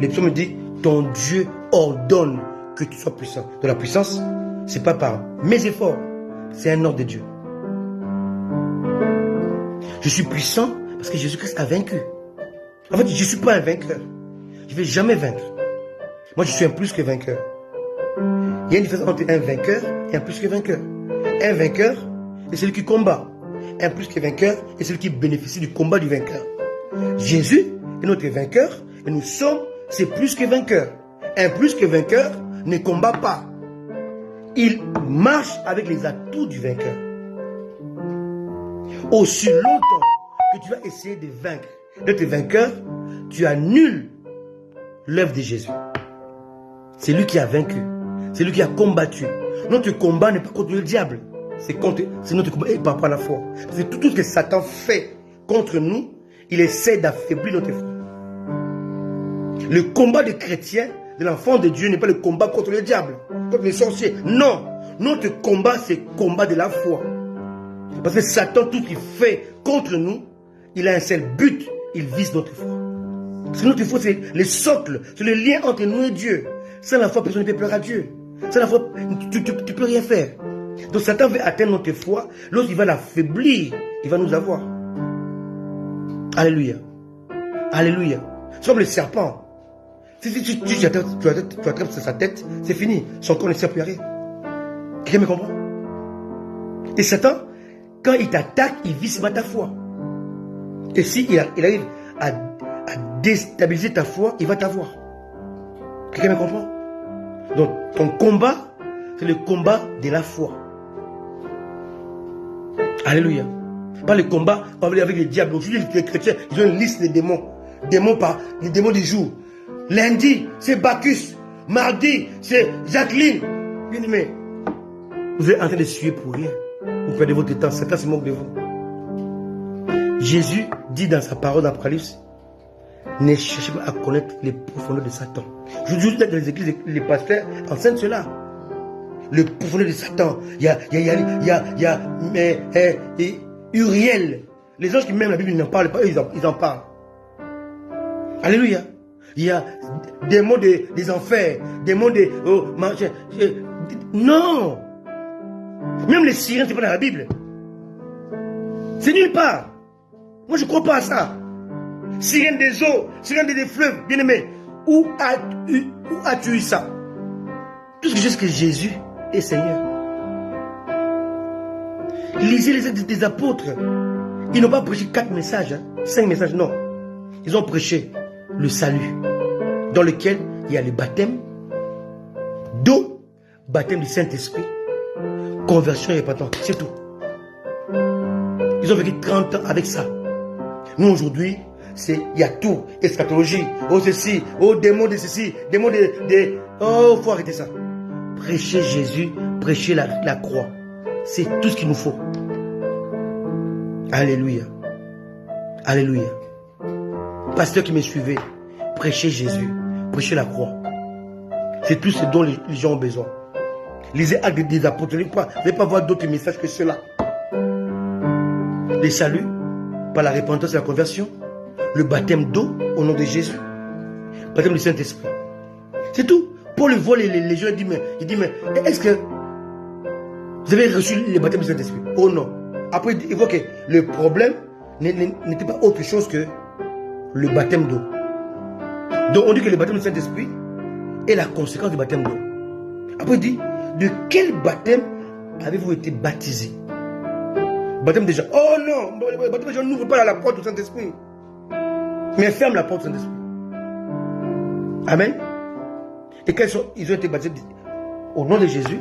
[SPEAKER 1] Le psaume me dit, ton Dieu ordonne que tu sois puissant. De la puissance, ce n'est pas par mes efforts, c'est un ordre de Dieu. Je suis puissant parce que Jésus-Christ a vaincu. En fait, je ne suis pas un vainqueur. Je ne vais jamais vaincre. Moi, je suis un plus que vainqueur. Il y a une différence entre un vainqueur et un plus que vainqueur. Un vainqueur est celui qui combat. Un plus que vainqueur est celui qui bénéficie du combat du vainqueur. Jésus est notre vainqueur et nous sommes ses plus que vainqueurs. Un plus que vainqueur ne combat pas. Il marche avec les atouts du vainqueur. Aussi longtemps que tu vas essayer de vaincre, d'être vainqueur, tu annules l'œuvre de Jésus. C'est lui qui a vaincu. C'est lui qui a combattu. Notre combat n'est pas contre le diable. C'est notre combat et par rapport à la foi. Parce que tout ce que Satan fait contre nous, il essaie d'affaiblir notre foi. Le combat des chrétiens, de l'enfant de Dieu, n'est pas le combat contre le diable, contre les sorciers. Non. Notre combat, c'est le combat de la foi. Parce que Satan, tout ce qu'il fait contre nous, il a un seul but. Il vise notre foi. Parce que notre foi, c'est le socle, c'est le lien entre nous et Dieu. Sans la foi, personne ne peut pleurer à Dieu. Sans la foi, tu ne peux rien faire. Donc Satan veut atteindre notre foi. Lorsqu'il va l'affaiblir, il va nous avoir. Alléluia. Alléluia. C'est comme le serpent. Si tu attrapes sa tête, c'est fini. Son corps ne sert plus à rien. Quelqu'un me comprend? Et Satan, quand il t'attaque, il vise ta foi. Et s'il arrive à déstabiliser ta foi, il va t'avoir. Quelqu'un me comprend? Donc, ton combat, c'est le combat de la foi. Alléluia. Pas le combat avec les diables. Aujourd'hui, les chrétiens, ils ont une liste de démons. Les démons du jour. Lundi, c'est Bacchus. Mardi, c'est Jacqueline. Bien aimé, vous êtes en train de suer pour rien. Vous perdez votre temps. Satan se moque de vous. Jésus dit dans sa parole d'Apocalypse, ne cherchez pas à connaître les profondeurs de Satan. Je dis dans les églises, les pasteurs enseignent cela. Le profondeur de Satan. Il y a Uriel. Les anges qui m'aiment la Bible, ils n'en parlent pas, eux, ils en parlent. Alléluia. Il y a des mots des enfers, des mots de... non. Même les sirènes, c'est pas dans la Bible. C'est nulle part. Moi, je ne crois pas à ça. Sirène des eaux, sirène des fleuves, bien aimé. Où as-tu eu ça? Tout ce que je sais, que Jésus est Seigneur. Lisez les actes des apôtres. Ils n'ont pas prêché 4 messages, 5 messages, non. Ils ont prêché le salut, dans lequel il y a le baptême d'eau, baptême du Saint-Esprit, conversion et repentance, c'est tout. Ils ont vécu 30 ans avec ça. Nous aujourd'hui, il y a tout, eschatologie, oh ceci, oh démon de ceci, démon de oh, faut arrêter ça. Prêcher Jésus, prêcher la croix, c'est tout ce qu'il nous faut. Alléluia. Alléluia. Pasteur qui me suivait, prêchez Jésus, prêchez la croix. C'est tout ce dont les gens ont besoin. Lisez Actes des apôtres, vous n'allez pas voir d'autres messages que cela. Le salut, par la repentance et la conversion, le baptême d'eau au nom de Jésus, le baptême du Saint-Esprit. C'est tout. Paul voit les gens, il dit, mais est-ce que vous avez reçu le baptême du Saint-Esprit? Oh non. Après, il voit que le problème n'était pas autre chose que le baptême d'eau. Donc on dit que le baptême du Saint-Esprit est la conséquence du baptême d'eau. Après il dit, de quel baptême avez-vous été baptisé? Baptême des gens. Oh non, le baptême des gens n'ouvre pas la porte du Saint-Esprit, mais ferme la porte du Saint-Esprit. Amen. Et quand ils ont été baptisés au nom de Jésus,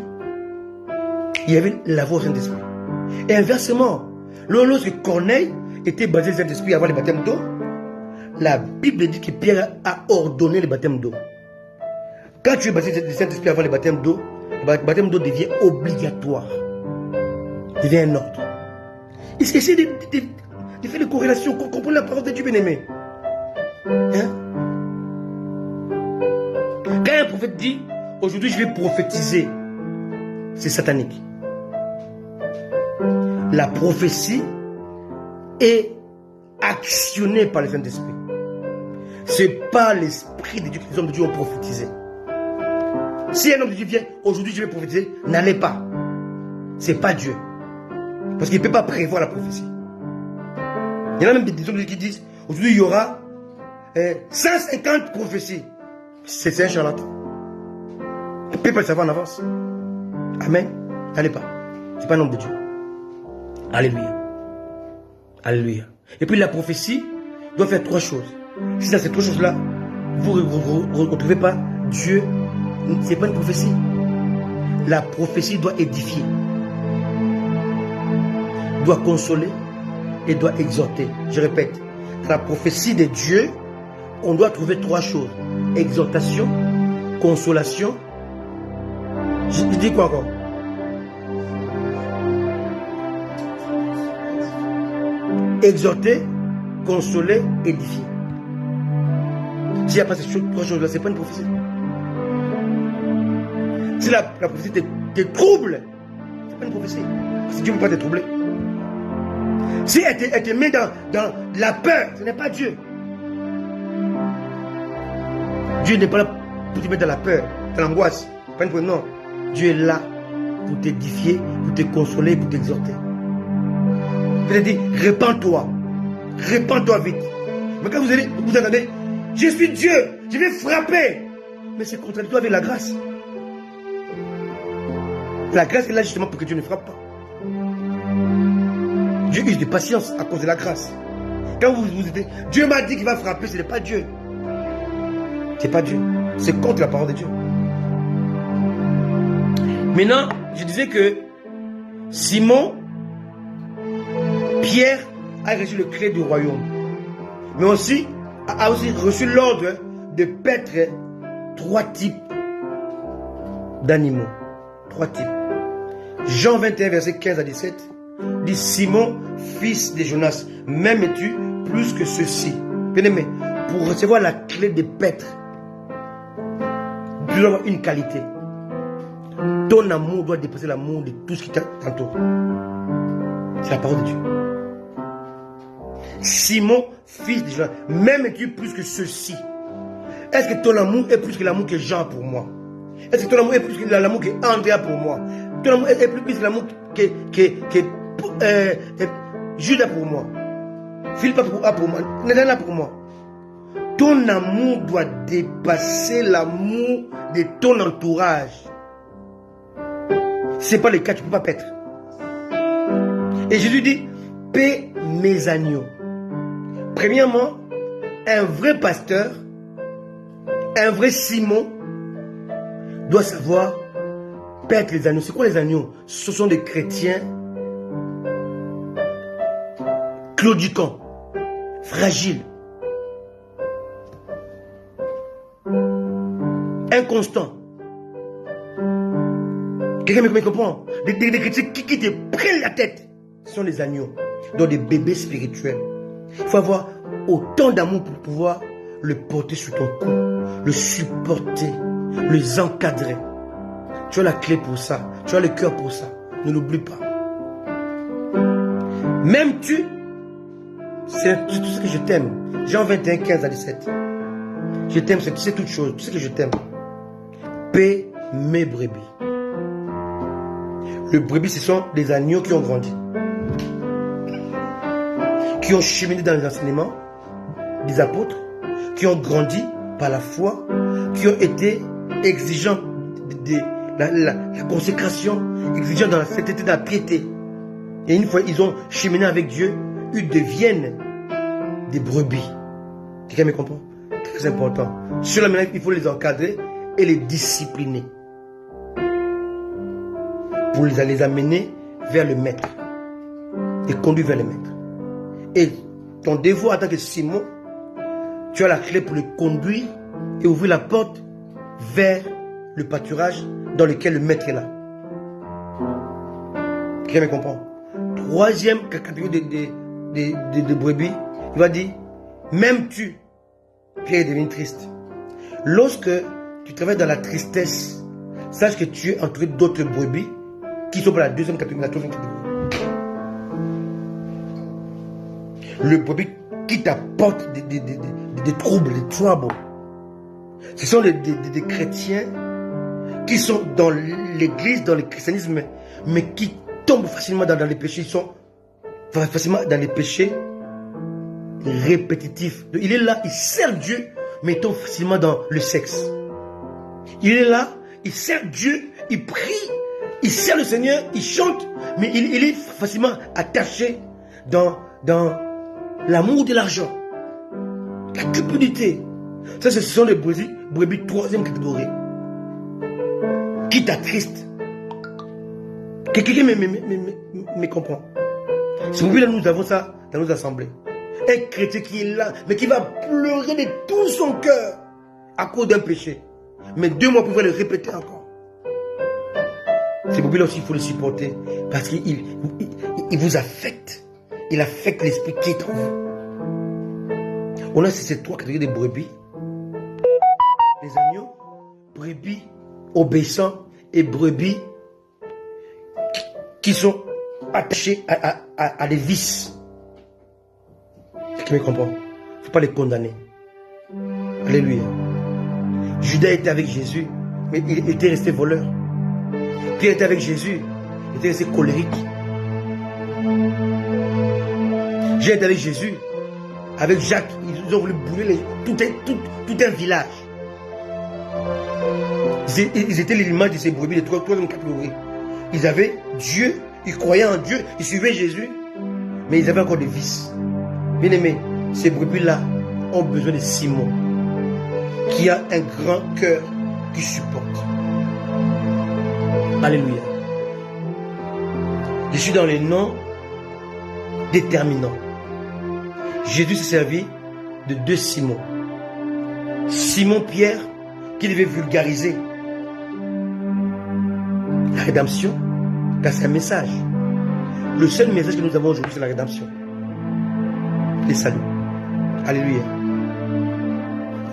[SPEAKER 1] il y avait la voix au Saint-Esprit. Et inversement, lorsque Corneille était baptisé du Saint-Esprit avant le baptême d'eau, la Bible dit que Pierre a ordonné le baptême d'eau. Quand tu es baptisé du Saint-Esprit avant le baptême d'eau devient obligatoire. Devient un ordre. Essayez de faire des corrélations, comprendre la parole de Dieu, bien-aimé. Hein? Quand un prophète dit, aujourd'hui je vais prophétiser, c'est satanique. La prophétie est actionnée par le Saint-Esprit. C'est pas l'Esprit de Dieu que les hommes de Dieu ont prophétisé. Si un homme de Dieu vient, aujourd'hui je vais prophétiser, n'allez pas. C'est pas Dieu. Parce qu'il ne peut pas prévoir la prophétie. Il y en a même des hommes qui disent, aujourd'hui il y aura 150 prophéties. C'est un charlatan. Il ne peut pas le savoir en avance. Amen. N'allez pas. C'est pas un homme de Dieu. Alléluia. Alléluia. Et puis la prophétie doit faire 3 choses. Si dans ces 3 choses-là, vous ne retrouvez pas Dieu, ce n'est pas une prophétie. La prophétie doit édifier, doit consoler et doit exhorter. Je répète, dans la prophétie de Dieu, on doit trouver 3 choses. Exhortation, consolation. Je dis quoi encore? Exhorter, consoler, édifier. S'il n'y a pas ces 3 choses-là, ce n'est pas une prophétie. Si la prophétie te trouble, ce n'est pas une prophétie. Parce que Dieu ne peut pas te troubler. Si elle te met dans la peur, ce n'est pas Dieu. Dieu n'est pas là pour te mettre dans la peur, dans l'angoisse. Non. Dieu est là pour t'édifier, pour te consoler, pour t'exhorter. Il a dit, répands-toi. Répands-toi vite. Mais quand vous entendez, je suis Dieu, je vais frapper. Mais c'est contradictoire avec la grâce. La grâce est là justement pour que Dieu ne frappe pas. Dieu use de patience à cause de la grâce. Quand vous dites, Dieu m'a dit qu'il va frapper, ce n'est pas Dieu. Ce n'est pas Dieu. C'est contre la parole de Dieu. Maintenant, je disais que Pierre a reçu le clé du royaume. Mais aussi, a aussi reçu l'ordre de paître 3 types d'animaux. 3 types. Jean 21, verset 15 à 17, dit Simon, fils de Jonas, m'aimes-tu plus que ceci? Bien-aimé, pour recevoir la clé de paître, tu dois avoir une qualité. Ton amour doit dépasser l'amour de tout ce qui t'entoure. C'est la parole de Dieu. Simon, fils de Jonas, m'aimes-tu plus que ceci? Est-ce que ton amour est plus que l'amour que Jean pour moi? Est-ce que ton amour est plus que l'amour que Andrea pour moi? Ton amour est plus que l'amour que Judas pour moi? Philippe pour moi? Nédana pour moi? Ton amour doit dépasser l'amour de ton entourage. Si ce n'est pas le cas, tu ne peux pas paître. Et Jésus dit, paie mes agneaux. Premièrement, un vrai pasteur, un vrai Simon, doit savoir paître les agneaux. C'est quoi les agneaux? Ce sont des chrétiens claudiquants, fragiles, inconstants. Quelqu'un me comprend? Des chrétiens qui te prennent la tête. Ce sont des agneaux, donc des bébés spirituels. Il faut avoir autant d'amour pour pouvoir le porter sur ton cou, le supporter, les encadrer. Tu as la clé pour ça, tu as le cœur pour ça. Ne l'oublie pas. M'aimes-tu? C'est tout ce que je t'aime. Jean 21, 15 à 17. Je t'aime, tu sais toutes choses, tu sais que je t'aime. Paie mes brebis. Les brebis, ce sont des agneaux qui ont grandi, qui ont cheminé dans les enseignements des apôtres, qui ont grandi par la foi, qui ont été exigeants de la consécration, exigeants dans la sainteté, dans la piété. Et une fois ils ont cheminé avec Dieu, ils deviennent des brebis. Quelqu'un me comprend? Très important. Sur la manière, il faut les encadrer et les discipliner pour les amener vers le maître et conduire vers le maître. Et ton devoir en tant que Simon, tu as la clé pour le conduire et ouvrir la porte vers le pâturage dans lequel le maître est là. Quelqu'un me comprend? Troisième catégorie de brebis, il va dire, m'aimes-tu? Pierre devient triste. Lorsque tu travailles dans la tristesse, sache que tu es entouré d'autres brebis qui sont pour la deuxième catégorie, la troisième catégorie. Le brebis qui t'apporte des troubles, des troubles. Ce sont des chrétiens qui sont dans l'église, dans le christianisme, mais qui tombent facilement dans les péchés. Ils sont facilement dans les péchés répétitifs. Il est là, il sert Dieu, mais il tombe facilement dans le sexe. Il est là, il sert Dieu, il prie, il sert le Seigneur, il chante, mais il est facilement attaché dans l'amour de l'argent, la cupidité. Ça, ce sont les brebis troisième catégorie qui t'attristent. Quelqu'un me comprend. C'est pourquoi nous avons ça dans nos assemblées. Un chrétien qui est là, mais qui va pleurer de tout son cœur à cause d'un péché. Mais 2 mois pour le répéter encore. C'est pourquoi là aussi il faut le supporter. Parce qu'il vous affecte. Il affecte l'esprit qui est en vous. On a ces 3 catégories de brebis. Les agneaux, brebis obéissants et brebis qui sont attachés à des vices. Qui me comprend? Il ne faut pas les condamner. Alléluia. Judas était avec Jésus, mais il était resté voleur. Pierre était avec Jésus, il était resté colérique. J'ai été avec Jésus, avec Jacques, ils ont voulu brûler tout un village. Ils étaient l'image de ces brebis de troisième catégorie. Ils avaient Dieu, ils croyaient en Dieu, ils suivaient Jésus, mais ils avaient encore des vices. Bien aimé, ces brebis-là ont besoin de Simon, qui a un grand cœur qui supporte. Alléluia. Je suis dans les noms déterminants. Jésus s'est servi de 2 Simons. Simon-Pierre, qui devait vulgariser la rédemption, car c'est un message. Le seul message que nous avons aujourd'hui, c'est la rédemption. Les saluts. Alléluia.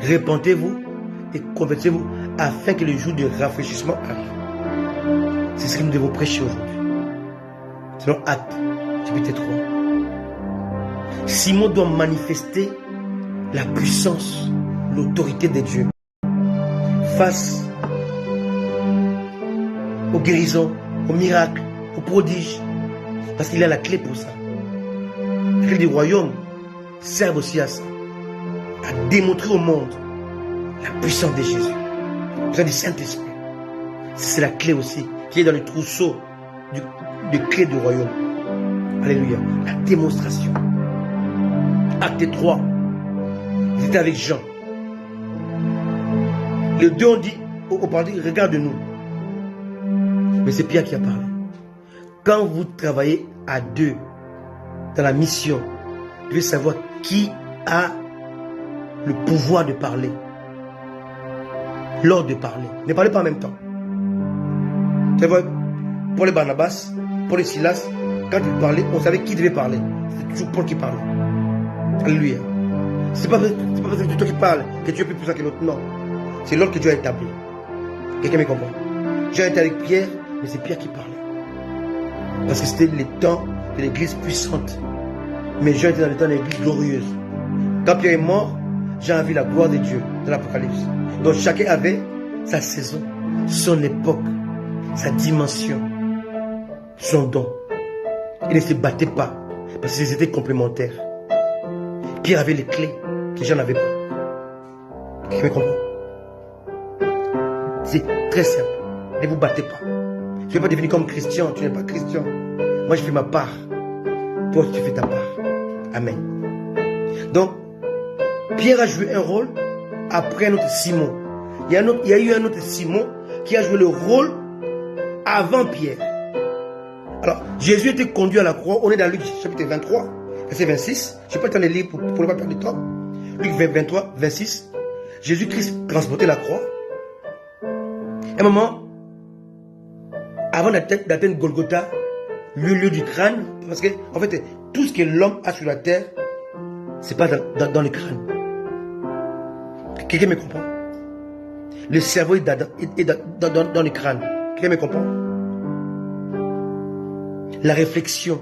[SPEAKER 1] Repentez-vous et convertissez-vous afin que le jour de rafraîchissement arrive. C'est ce que nous devons prêcher aujourd'hui. Selon Actes, chapitre 3. Simon doit manifester la puissance, l'autorité de Dieu face aux guérisons, aux miracles, aux prodiges. Parce qu'il a la clé pour ça. La clé du royaume sert aussi à ça. À démontrer au monde la puissance de Jésus. La puissance du Saint-Esprit. C'est la clé aussi qui est dans le trousseau de clé du royaume. Alléluia. La démonstration. Acte 3. Ils étaient avec Jean. Les 2 ont dit au paradis, regarde-nous. Mais c'est Pierre qui a parlé. Quand vous travaillez à 2 dans la mission, vous devez savoir qui a le pouvoir de parler. L'ordre de parler. Ne parlez pas en même temps. C'est vrai, pour les Barnabas, pour les Silas, quand ils parlaient, on savait qui devait parler. C'est toujours Paul qui parlait. Alléluia. C'est pas parce que c'est toi qui parles que tu es plus puissant que l'autre. Non. C'est l'ordre que Dieu a établi. Quelqu'un me comprend? J'ai été avec Pierre, mais c'est Pierre qui parlait. Parce que c'était le temps de l'église puissante. Mais Jean était dans le temps de l'église glorieuse. Quand Pierre est mort, Jean a vu la gloire de Dieu dans l'Apocalypse. Donc chacun avait sa saison, son époque, sa dimension, son don. Il ne se battait pas parce qu'ils étaient complémentaires. Pierre avait les clés que Jean n'avait pas. Vous me comprenez? C'est très simple. Ne vous battez pas. Je ne vais pas devenir comme Christian. Tu n'es pas Christian. Moi, je fais ma part. Toi, tu fais ta part. Amen. Donc, Pierre a joué un rôle après un autre Simon. Il y a eu un autre Simon qui a joué le rôle avant Pierre. Alors, Jésus était conduit à la croix. On est dans Luc chapitre 23, verset 26. Je n'ai pas le temps de lire pour ne pas perdre de temps. Luc 23, 26. Jésus-Christ transportait la croix. À un moment, avant d'atteindre Golgotha, le lieu du crâne, parce que, en fait, tout ce que l'homme a sur la terre, c'est pas dans le crâne. Quelqu'un me comprend? Le cerveau est dans le crâne. Quelqu'un me comprend? La réflexion,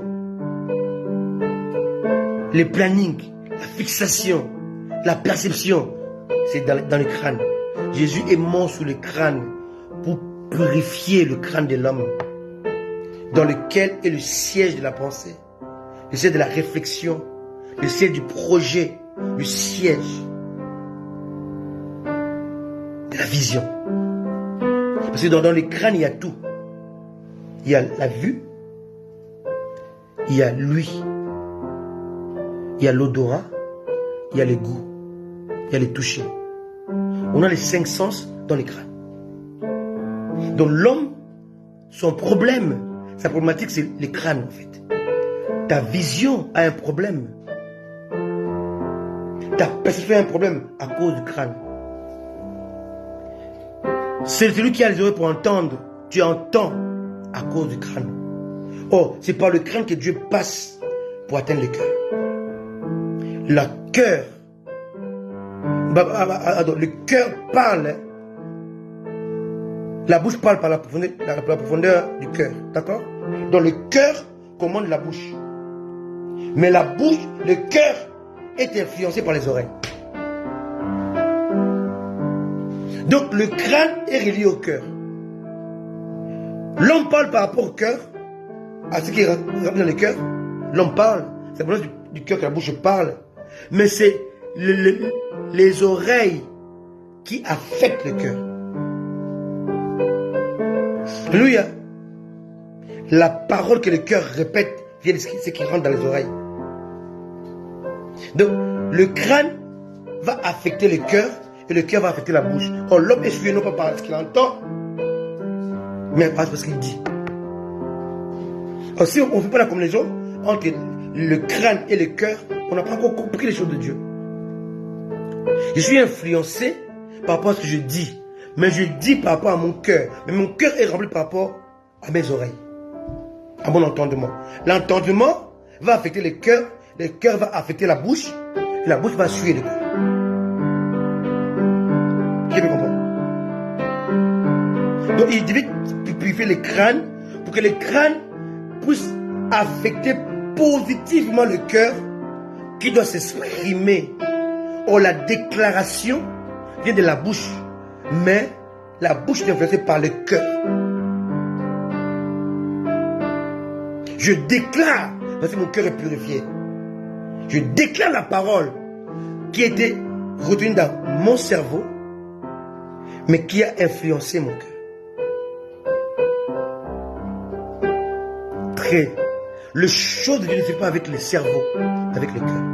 [SPEAKER 1] le planning, la fixation, la perception, c'est dans le crâne. Jésus est mort sous le crâne pour purifier le crâne de l'homme, dans lequel est le siège de la pensée, le siège de la réflexion, le siège du projet, le siège de la vision. Parce que dans le crâne, il y a tout. Il y a la vue, il y a l'ouïe, il y a l'odorat, il y a les goûts, il y a les touchés. On a les 5 sens dans les crânes. Donc l'homme, son problème, sa problématique, c'est les crânes en fait. Ta vision a un problème. Ta perception a un problème à cause du crâne. C'est celui qui a les oreilles pour entendre. Tu entends à cause du crâne. Oh, c'est par le crâne que Dieu passe pour atteindre le cœur. Le cœur. Le cœur parle. La bouche parle par la profondeur du cœur. D'accord? Donc le cœur commande la bouche. Mais la bouche, le cœur est influencé par les oreilles. Donc le crâne est relié au cœur. L'homme parle par rapport au cœur, à ce qui est rempli dans le cœur. L'homme parle, c'est pour du cœur que la bouche parle. Mais c'est les oreilles qui affectent le cœur. Alléluia. La parole que le cœur répète vient de ce qui rentre dans les oreilles. Donc, le crâne va affecter le cœur et le cœur va affecter la bouche. Or, l'homme est suivi non pas par ce qu'il entend, mais par ce qu'il dit. Or, si on ne fait pas la combinaison entre le crâne et le cœur, on n'a pas encore compris les choses de Dieu. Je suis influencé par rapport à ce que je dis, mais je dis par rapport à mon cœur. Mais mon cœur est rempli par rapport à mes oreilles, à mon entendement. L'entendement va affecter le cœur va affecter la bouche, et la bouche va suivre le cœur. Qui me comprend? Donc il devait purifier les crânes pour que les crânes puissent affecter positivement le cœur qui doit s'exprimer. Or la déclaration vient de la bouche, mais la bouche est influencée par le cœur. Je déclare, parce que mon cœur est purifié. Je déclare la parole qui était retenue dans mon cerveau, mais qui a influencé mon cœur. Très. Le chose de Dieu ne se fait pas avec le cerveau, avec le cœur.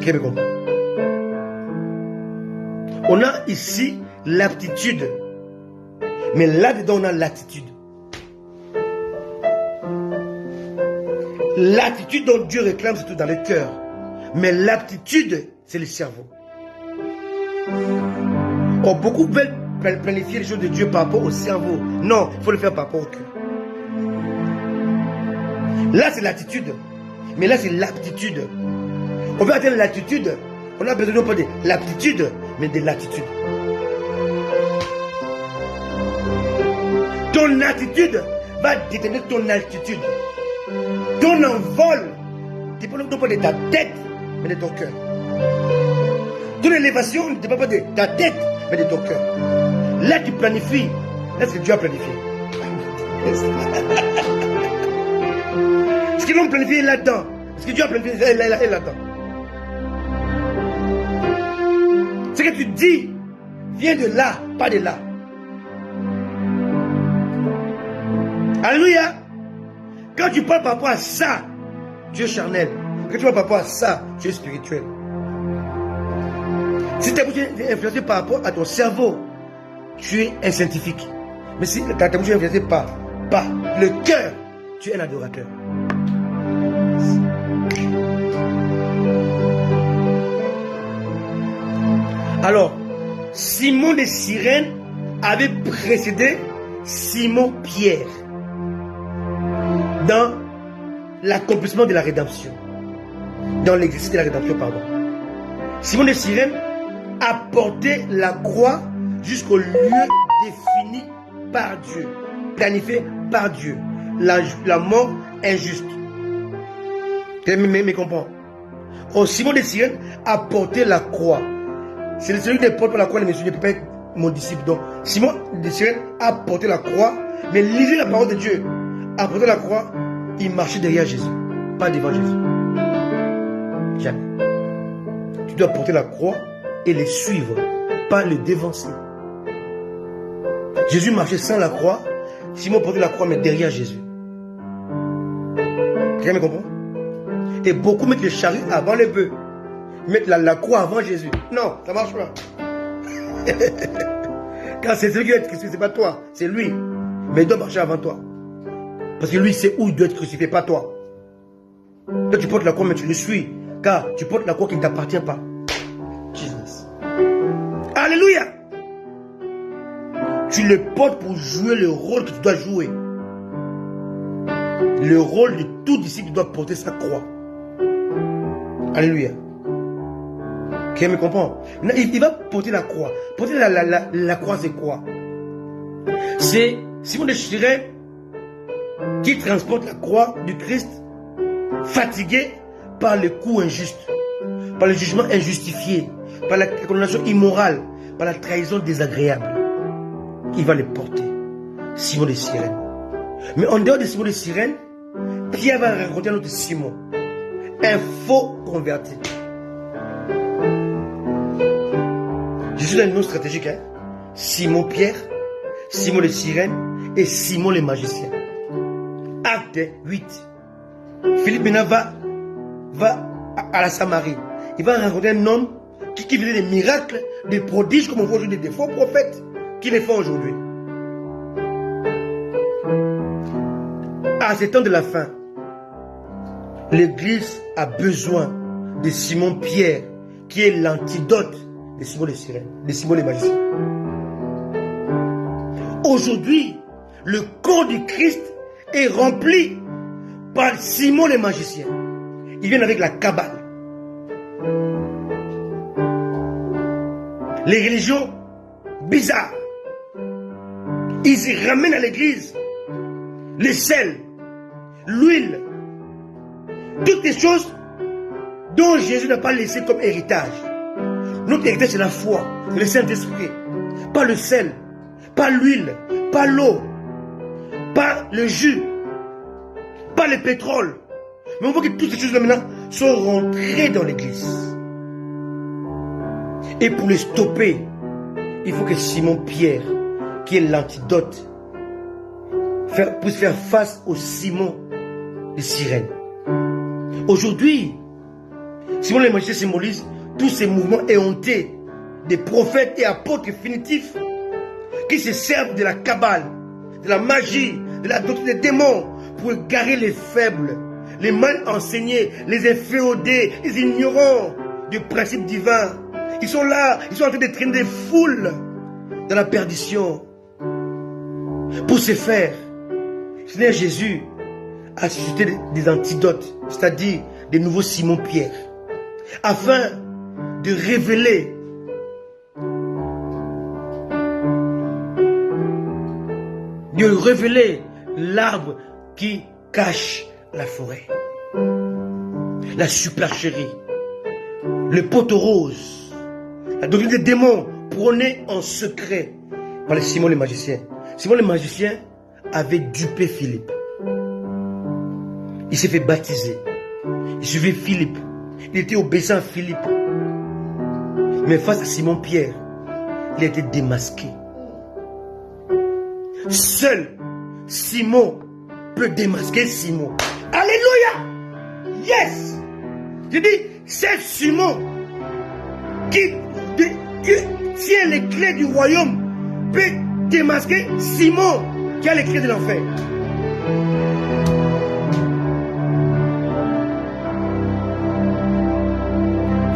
[SPEAKER 1] Qui me comprend? On a ici l'aptitude, mais là-dedans on a l'attitude. L'attitude dont Dieu réclame, c'est tout dans le cœur. Mais l'aptitude, c'est le cerveau. Or, beaucoup veulent planifier les choses de Dieu par rapport au cerveau. Non, il faut le faire par rapport au cœur. Là, c'est l'attitude. Mais là, c'est l'aptitude. On veut atteindre l'attitude. On a besoin non pas de l'aptitude, mais de l'attitude. Ton attitude va déterminer ton altitude. Ton envol dépend non pas de ta tête, mais de ton cœur. Ton élévation ne dépend pas de ta tête, mais de ton cœur. Là, tu planifies. Là, c'est ce que Dieu a planifié. Ce que l'homme planifie est là-dedans. Ce que Dieu a planifié est là-dedans. Ce que tu dis vient de là, pas de là. Alléluia. Quand tu parles par rapport à ça, tu es charnel. Quand tu parles par rapport à ça, tu es spirituel. Si ta bouche est influencée par rapport à ton cerveau, tu es un scientifique. Mais si ta bouche est influencée par le cœur, tu es un adorateur. Alors, Simon de Cyrène avait précédé Simon Pierre dans l'accomplissement de la rédemption. Dans l'exercice de la rédemption, pardon. Simon de Cyrène a porté la croix jusqu'au lieu défini par Dieu, planifié par Dieu, la mort injuste. Mais comprends. Oh, Simon de Cyrène a porté la croix. C'est celui qui ne porte pas la croix, je ne peux pas être mon disciple. Donc, Simon de Cyrène a porté la croix, mais lisez la parole de Dieu. A porté la croix, il marchait derrière Jésus, pas devant Jésus. Jamais. Tu dois porter la croix et les suivre, pas le dévancer. Jésus marchait sans la croix. Simon portait la croix, mais derrière Jésus. Quelqu'un me comprend? Et beaucoup mettent le chariot avant les bœufs. Ils mettent la croix avant Jésus. Non, ça ne marche pas. Quand c'est celui qui doit être crucifié, ce n'est pas toi, c'est lui. Mais il doit marcher avant toi. Parce que lui sait où il doit être crucifié, pas toi. Toi tu portes la croix, mais tu le suis. Car tu portes la croix qui ne t'appartient pas. Jesus. Alléluia. Tu le portes pour jouer le rôle que tu dois jouer. Le rôle de tout disciple qui doit porter sa croix. Alléluia. Qui me comprend? Il va porter la croix. Porter la croix, c'est quoi? C'est Simon de Cyrène qui transporte la croix du Christ, fatigué par le coup injuste, par le jugement injustifié, par la condamnation immorale, par la trahison désagréable. Il va le porter. Simon de Cyrène. Mais en dehors de Simon de Cyrène, Pierre va rencontrer un autre Simon, un faux converti. Jésus a un nom stratégique, hein? Simon Pierre, Simon de Cyrène et Simon le magicien. Acte 8. Philippe maintenant va à la Samarie. Il va rencontrer un homme qui faisait des miracles, des prodiges comme on voit aujourd'hui, des faux prophètes qui les font aujourd'hui. À ce temps de la fin, l'Église a besoin de Simon Pierre, qui est l'antidote de Simon de Cyrène, de Simon le magicien. Aujourd'hui, le corps du Christ est rempli par Simon le magicien. Ils viennent avec la Kabbale. Les religions bizarres. Ils ramènent à l'église le sel, l'huile, toutes les choses dont Jésus n'a pas laissé comme héritage. Notre héritage, c'est la foi, c'est le Saint-Esprit. Pas le sel, pas l'huile, pas l'eau, pas le jus, pas le pétrole. Mais on voit que toutes ces choses-là maintenant sont rentrées dans l'église. Et pour les stopper, il faut que Simon Pierre, qui est l'antidote, puisse faire face au Simon de Cyrène. Aujourd'hui, Simon le magicien symbolise tous ces mouvements éhontés des prophètes et apôtres définitifs qui se servent de la Kabbale, de la magie, de la doctrine des démons pour égarer les faibles, les mal enseignés, les inféodés, les ignorants du principe divin. Ils sont là, ils sont en train de traîner des foules dans la perdition. Pour ce faire, Seigneur Jésus a suscité des antidotes, c'est-à-dire des nouveaux Simon Pierre, afin de révéler l'arbre qui cache la forêt, la supercherie, le poteau rose, la doctrine des démons prônée en secret par les Simon le magicien. Simon le magicien avait dupé Philippe. Il s'est fait baptiser. Il suivait Philippe. Il était obéissant à Philippe. Mais face à Simon Pierre, il a été démasqué. Seul Simon peut démasquer Simon. Alléluia! Yes! Je dis, c'est Simon qui tient les clés du royaume peut démasquer Simon qui a les clés de l'enfer.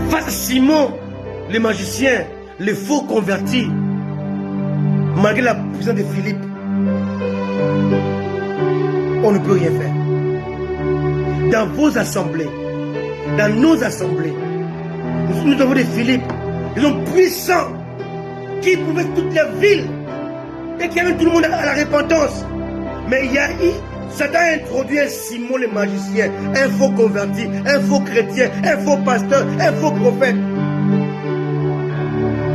[SPEAKER 1] Face à Simon, le magicien, le faux converti, malgré la puissance de Philippe, on ne peut rien faire. Dans vos assemblées, dans nos assemblées, nous avons des Philippe, des hommes puissants qui pouvaient toute la ville et qui amènent tout le monde à la repentance. Mais il y a eu, Satan a introduit un Simon le magicien, un faux converti, un faux chrétien, un faux pasteur, un faux prophète,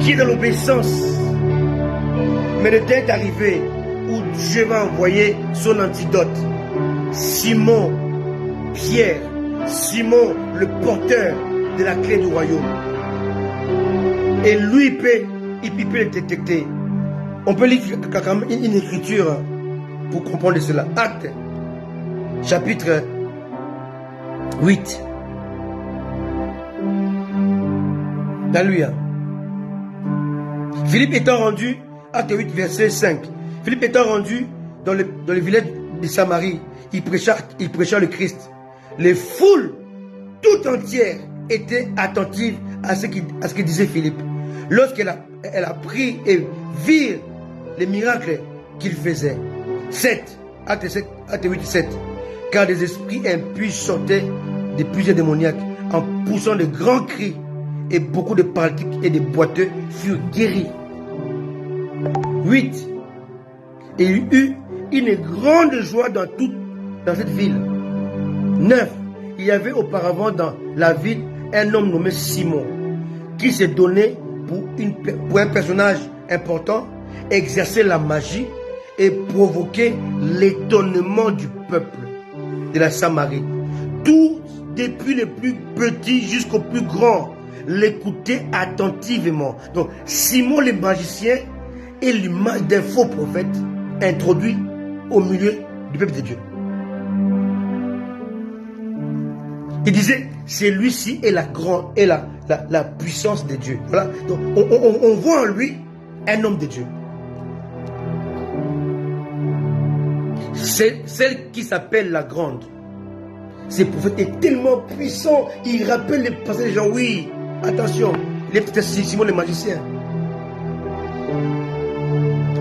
[SPEAKER 1] qui est dans l'obéissance. Mais le temps est arrivé où Dieu va envoyer son antidote. Simon, Pierre, Simon, le porteur de la clé du royaume. Et lui, il peut le détecter. On peut lire quand même une écriture pour comprendre cela. Actes, chapitre 8. Alléluia. Philippe étant rendu, acte 8, verset 5. Philippe étant rendu dans le village de Samarie, il prêcha le Christ. Les foules tout entières étaient attentives à ce que disait Philippe. Lorsqu'elle a pris et vu les miracles qu'il faisait. 7. Acte 8, 7. Car des esprits impurs sortaient de plusieurs démoniaques en poussant de grands cris, et beaucoup de paralytiques et de boiteux furent guéris. 8. Et il y eut une grande joie dans cette ville. 9. Il y avait auparavant dans la ville un homme nommé Simon, qui s'est donné pour un personnage important, exercer la magie et provoquer l'étonnement du peuple de la Samarie. Tous, depuis les plus petits jusqu'aux plus grands, l'écoutaient attentivement. Donc, Simon le magicien est l'image d'un faux prophète introduit au milieu du peuple de Dieu. Il disait, celui-ci est la puissance de Dieu. Voilà. Donc, on voit en lui un homme de Dieu. C'est celle qui s'appelle la grande. Ce prophète est tellement puissant, il rappelle les passages des gens. Oui, attention, il est peut-être Simon le magicien.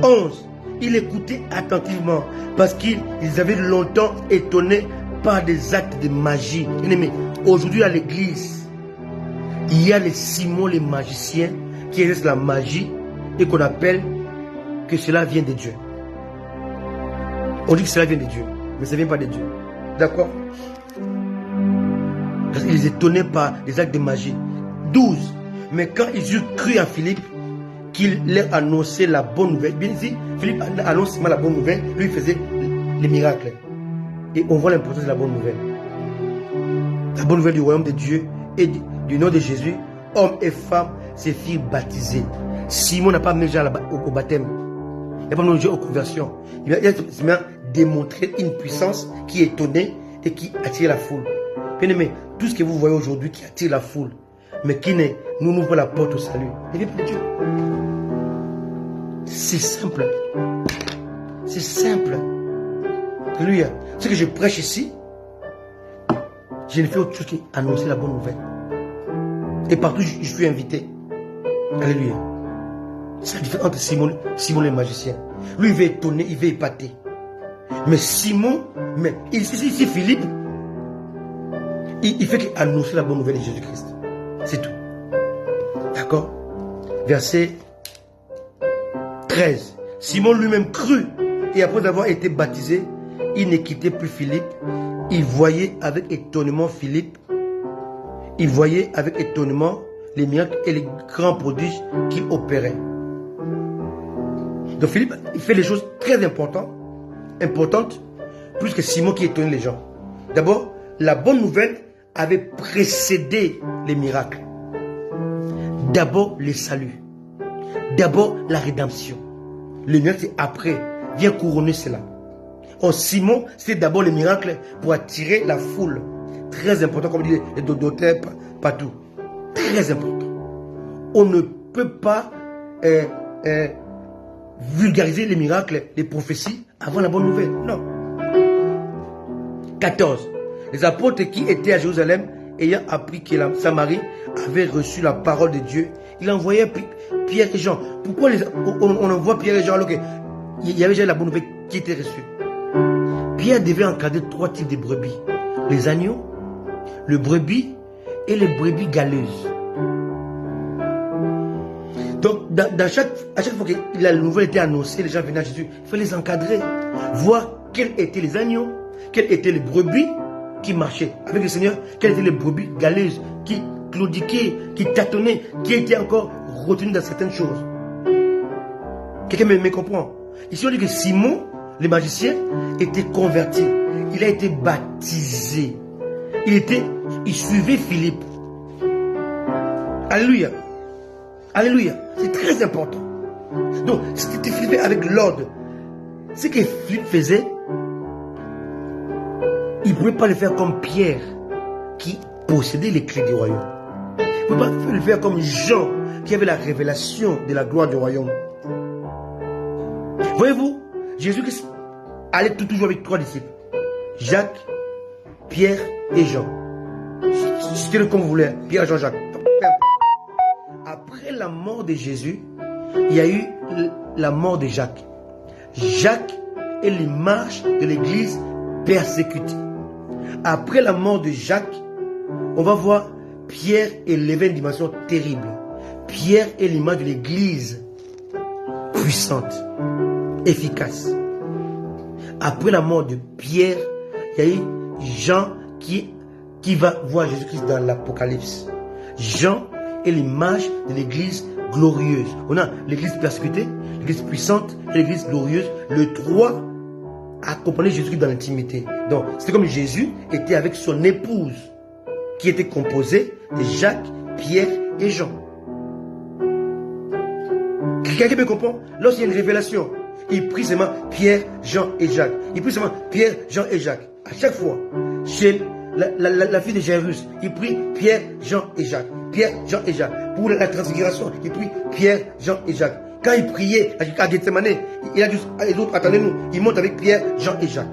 [SPEAKER 1] 11. Il écoutait attentivement parce qu'ils avaient longtemps étonné par des actes de magie. Mais aujourd'hui à l'église, il y a les Simon les magiciens qui exercent la magie et qu'on appelle que cela vient de Dieu. On dit que cela vient de Dieu, mais ça ne vient pas de Dieu. D'accord? Parce qu'ils étaient étonnés par des actes de magie. 12. Mais quand ils eurent cru à Philippe, qu'il leur annonçait la bonne nouvelle, bien dit, Philippe annonce la bonne nouvelle, lui il faisait les miracles. Et on voit l'importance de la bonne nouvelle. La bonne nouvelle du royaume de Dieu et du nom de Jésus, hommes et femmes se firent baptiser. Simon n'a pas mis les gens au baptême. Il n'a pas mis les gens aux conversions. Il a démontré une puissance qui étonnait et qui attirait la foule. Bien aimé, tout ce que vous voyez aujourd'hui qui attire la foule, mais qui nous ouvre la porte au salut, il vient de Dieu. C'est simple. C'est simple. Alléluia. Ce que je prêche ici, je ne fais autre chose qu'annoncer la bonne nouvelle. Et partout, je suis invité. Alléluia. C'est la différence entre Simon le magicien. Lui, il veut étonner, il veut épater. Mais Simon, ici Philippe, il fait qu'annoncer la bonne nouvelle de Jésus-Christ. C'est tout. D'accord? Verset 13. Simon lui-même crut, et après avoir été baptisé, il ne quittait plus Philippe. Il voyait avec étonnement Philippe. Il voyait avec étonnement les miracles et les grands prodiges qu'il opérait. Donc Philippe, il fait des choses très importantes, plus que Simon qui étonnait les gens. D'abord, la bonne nouvelle avait précédé les miracles. D'abord, le salut. D'abord, la rédemption. Le miracle, c'est après. Vient couronner cela. Or, Simon, c'est d'abord le miracle pour attirer la foule. Très important, comme dit les docteurs partout. Très important. On ne peut pas vulgariser les miracles, les prophéties avant la bonne nouvelle. Non. 14. Les apôtres qui étaient à Jérusalem, ayant appris que la Samarie avait reçu la parole de Dieu, il envoyait Pierre et Jean. Pourquoi on envoie Pierre et Jean alors qu'il y avait déjà la bonne nouvelle qui était reçue? Pierre devait encadrer 3 types de brebis. Les agneaux, le brebis et les brebis galeuses. Donc, à chaque fois que la nouvelle était annoncée, les gens venaient à Jésus, il fallait les encadrer, voir quels étaient les agneaux, quels étaient les brebis qui marchaient avec le Seigneur, quelles étaient les brebis galeuses qui claudiquaient, qui tâtonnaient, qui étaient encore retenues dans certaines choses. Quelqu'un me comprend? Ici, on dit que Simon, le magicien, était converti. Il a été baptisé. Il suivait Philippe. Alléluia. Alléluia. C'est très important. Donc, c'était Philippe avec l'ordre. Ce que Philippe faisait, il ne pouvait pas le faire comme Pierre, qui possédait les clés du royaume. Il ne pouvait pas le faire comme Jean, qui avait la révélation de la gloire du royaume. Voyez-vous, Jésus-Christ allait toujours avec 3 disciples. Jacques, Pierre et Jean. C'était le comme vous voulez, Pierre, Jean, Jacques. Après la mort de Jésus, il y a eu la mort de Jacques. Jacques est l'image de l'église persécutée. Après la mort de Jacques, on va voir Pierre élevé une dimension terrible. Pierre est l'image de l'église puissante, efficace. Après la mort de Pierre, il y a eu Jean qui va voir Jésus-Christ dans l'Apocalypse. Jean est l'image de l'église glorieuse. On a l'église persécutée, l'église puissante et l'église glorieuse. Le 3 accompagnait Jésus-Christ dans l'intimité. Donc, c'était comme Jésus était avec son épouse, qui était composée de Jacques, Pierre et Jean. Quelqu'un peut comprendre? Lorsqu'il y a une révélation, il prie seulement Pierre, Jean et Jacques. Il prie seulement Pierre, Jean et Jacques. À chaque fois, chez la fille de Jairus, il prie Pierre, Jean et Jacques. Pierre, Jean et Jacques. Pour la transfiguration, il prie Pierre, Jean et Jacques. Quand il priait à Gethsemane, il a dit les autres, attendez-nous, il monte avec Pierre, Jean et Jacques.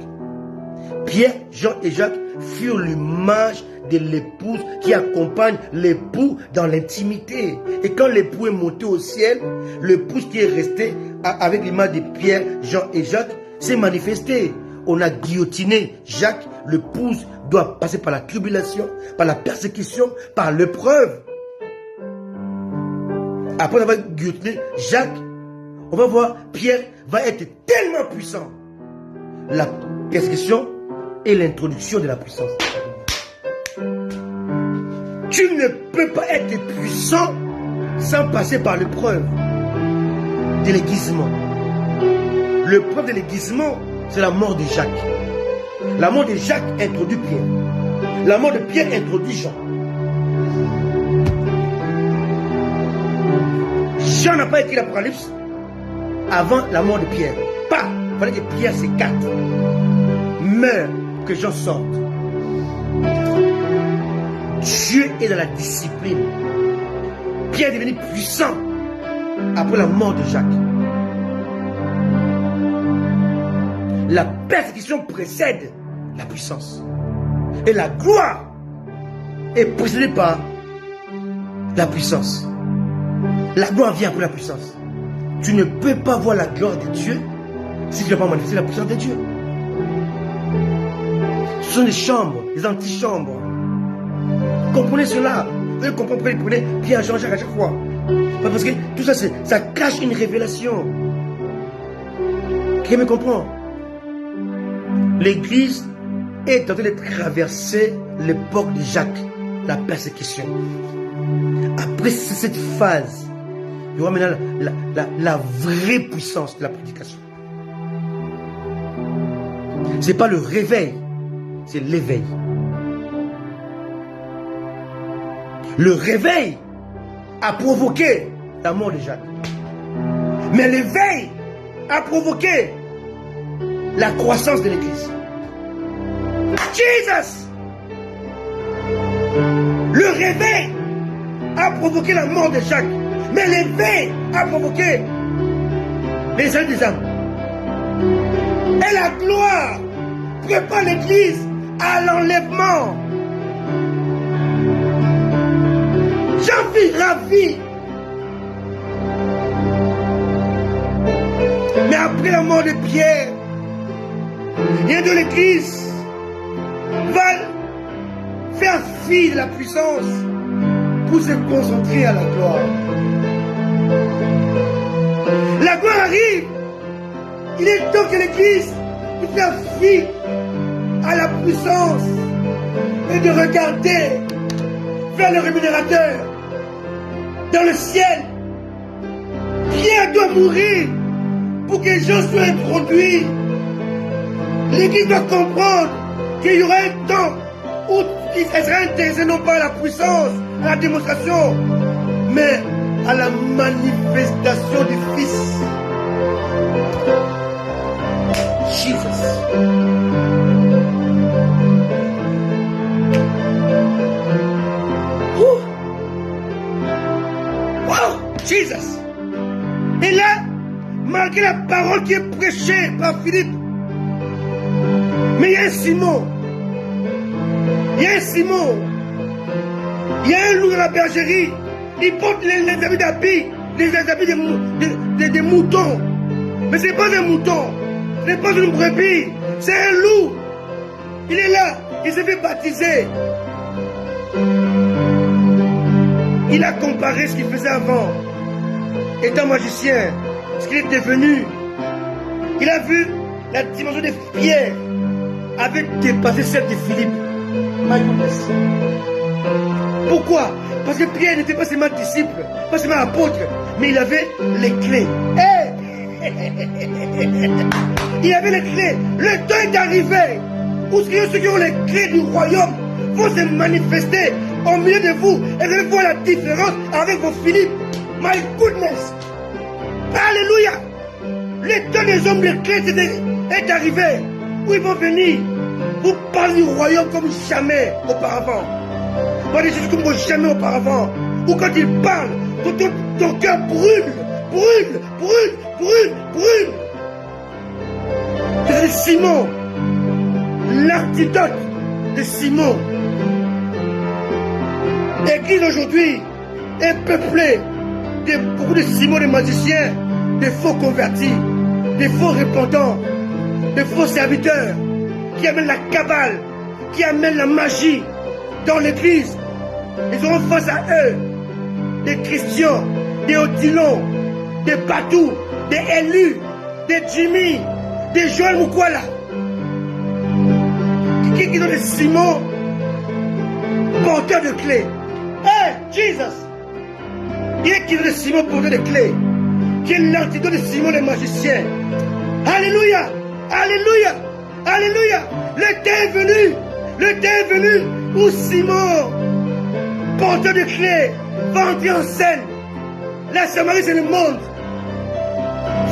[SPEAKER 1] Pierre, Jean et Jacques furent l'image de l'épouse qui accompagne l'époux dans l'intimité. Et quand l'époux est monté au ciel, l'épouse qui est restée avec l'image de Pierre, Jean et Jacques s'est manifestée. On a guillotiné Jacques, l'épouse doit passer par la tribulation, par la persécution, par l'épreuve. Après avoir guillotiné Jacques, on va voir Pierre va être tellement puissant. La persécution est l'introduction de la puissance. Tu ne peux pas être puissant sans passer par l'épreuve de l'aiguisement. L'épreuve de l'aiguisement, c'est la mort de Jacques. La mort de Jacques introduit Pierre. La mort de Pierre introduit Jean. Jean n'a pas écrit l'Apocalypse avant la mort de Pierre. Pas. Il fallait que Pierre s'écarte. Meurt, que Jean sorte. Dieu est dans la discipline. Pierre est devenu puissant après la mort de Jacques. La persécution précède la puissance. Et la gloire est précédée par la puissance. La gloire vient après la puissance. Tu ne peux pas voir la gloire de Dieu si tu n'as pas manifesté la puissance de Dieu. Ce sont des chambres, des antichambres. Comprenez cela. Vous allez comprendre pourquoi il prenait Pierre, Jean, Jacques à chaque fois. Parce que tout ça, ça cache une révélation. Qui me comprend? L'église est en train de traverser l'époque de Jacques, la persécution. Après cette phase, il y aura maintenant la vraie puissance de la prédication. Ce n'est pas le réveil, c'est l'éveil. Le réveil a provoqué la mort de Jacques. Mais l'éveil a provoqué la croissance de l'église. Jesus! Le réveil a provoqué la mort de Jacques. Mais l'éveil a provoqué les âmes des âmes. Et la gloire prépare l'église à l'enlèvement. J'en vis ravi. Mais après la mort de Pierre, rien de l'église va faire fi de la puissance pour se concentrer à la gloire. La gloire arrive. Il est temps que l'église fasse fi à la puissance et de regarder vers le rémunérateur dans le ciel. Pierre doit mourir pour que Jean soit introduit. L'église doit comprendre qu'il y aura un temps où il sera intéressé non pas à la puissance, à la démonstration, mais à la manifestation du Fils. Jesus. Wow, Jesus. Et là, malgré la parole qui est prêchée par Philippe, mais il y a un Simon. Il y a un Simon. Il y a un loup dans la bergerie. Il porte les habits d'habits, les habits des moutons. Mais ce n'est pas un mouton. Ce n'est pas une brebis. C'est un loup. Il est là. Il s'est fait baptiser. Il a comparé ce qu'il faisait avant. Étant magicien, ce qu'il est devenu. Il a vu la dimension de Pierre avait dépassé celle de Philippe. My goodness. Pourquoi? Parce que Pierre n'était pas seulement disciple, pas seulement apôtre, mais il avait les clés. Hey! Il avait les clés. Le temps est arrivé où ceux qui ont les clés du royaume vont se manifester au milieu de vous et vous allez voir la différence avec vos Philippe. My goodness! Alléluia! Le temps des hommes de clés est arrivé où ils vont venir vous parler du royaume comme jamais auparavant. Pas des choses comme jamais auparavant. Ou quand ils parlent, ton cœur brûle, brûle, brûle, brûle, brûle. C'est Simon, l'antidote de Simon. L'église aujourd'hui est peuplée de beaucoup de Simon, de magiciens, de faux convertis, de faux répandants, de faux serviteurs qui amènent la cabale, qui amènent la magie dans l'église. Ils auront face à eux des Christians, des Odilon, des Batou, des Élus, des Jimmy, des Joël Mukwala, qui sont des Simon porteurs de clés. Hey, Jesus! Il est qui est le Simon porteur de clés, qui est l'antidote de Simon le magicien. Alléluia! Alléluia! Alléluia! Le temps est venu! Le temps est venu où Simon, porteur de clés, va entrer en scène. La Samarie, c'est le monde.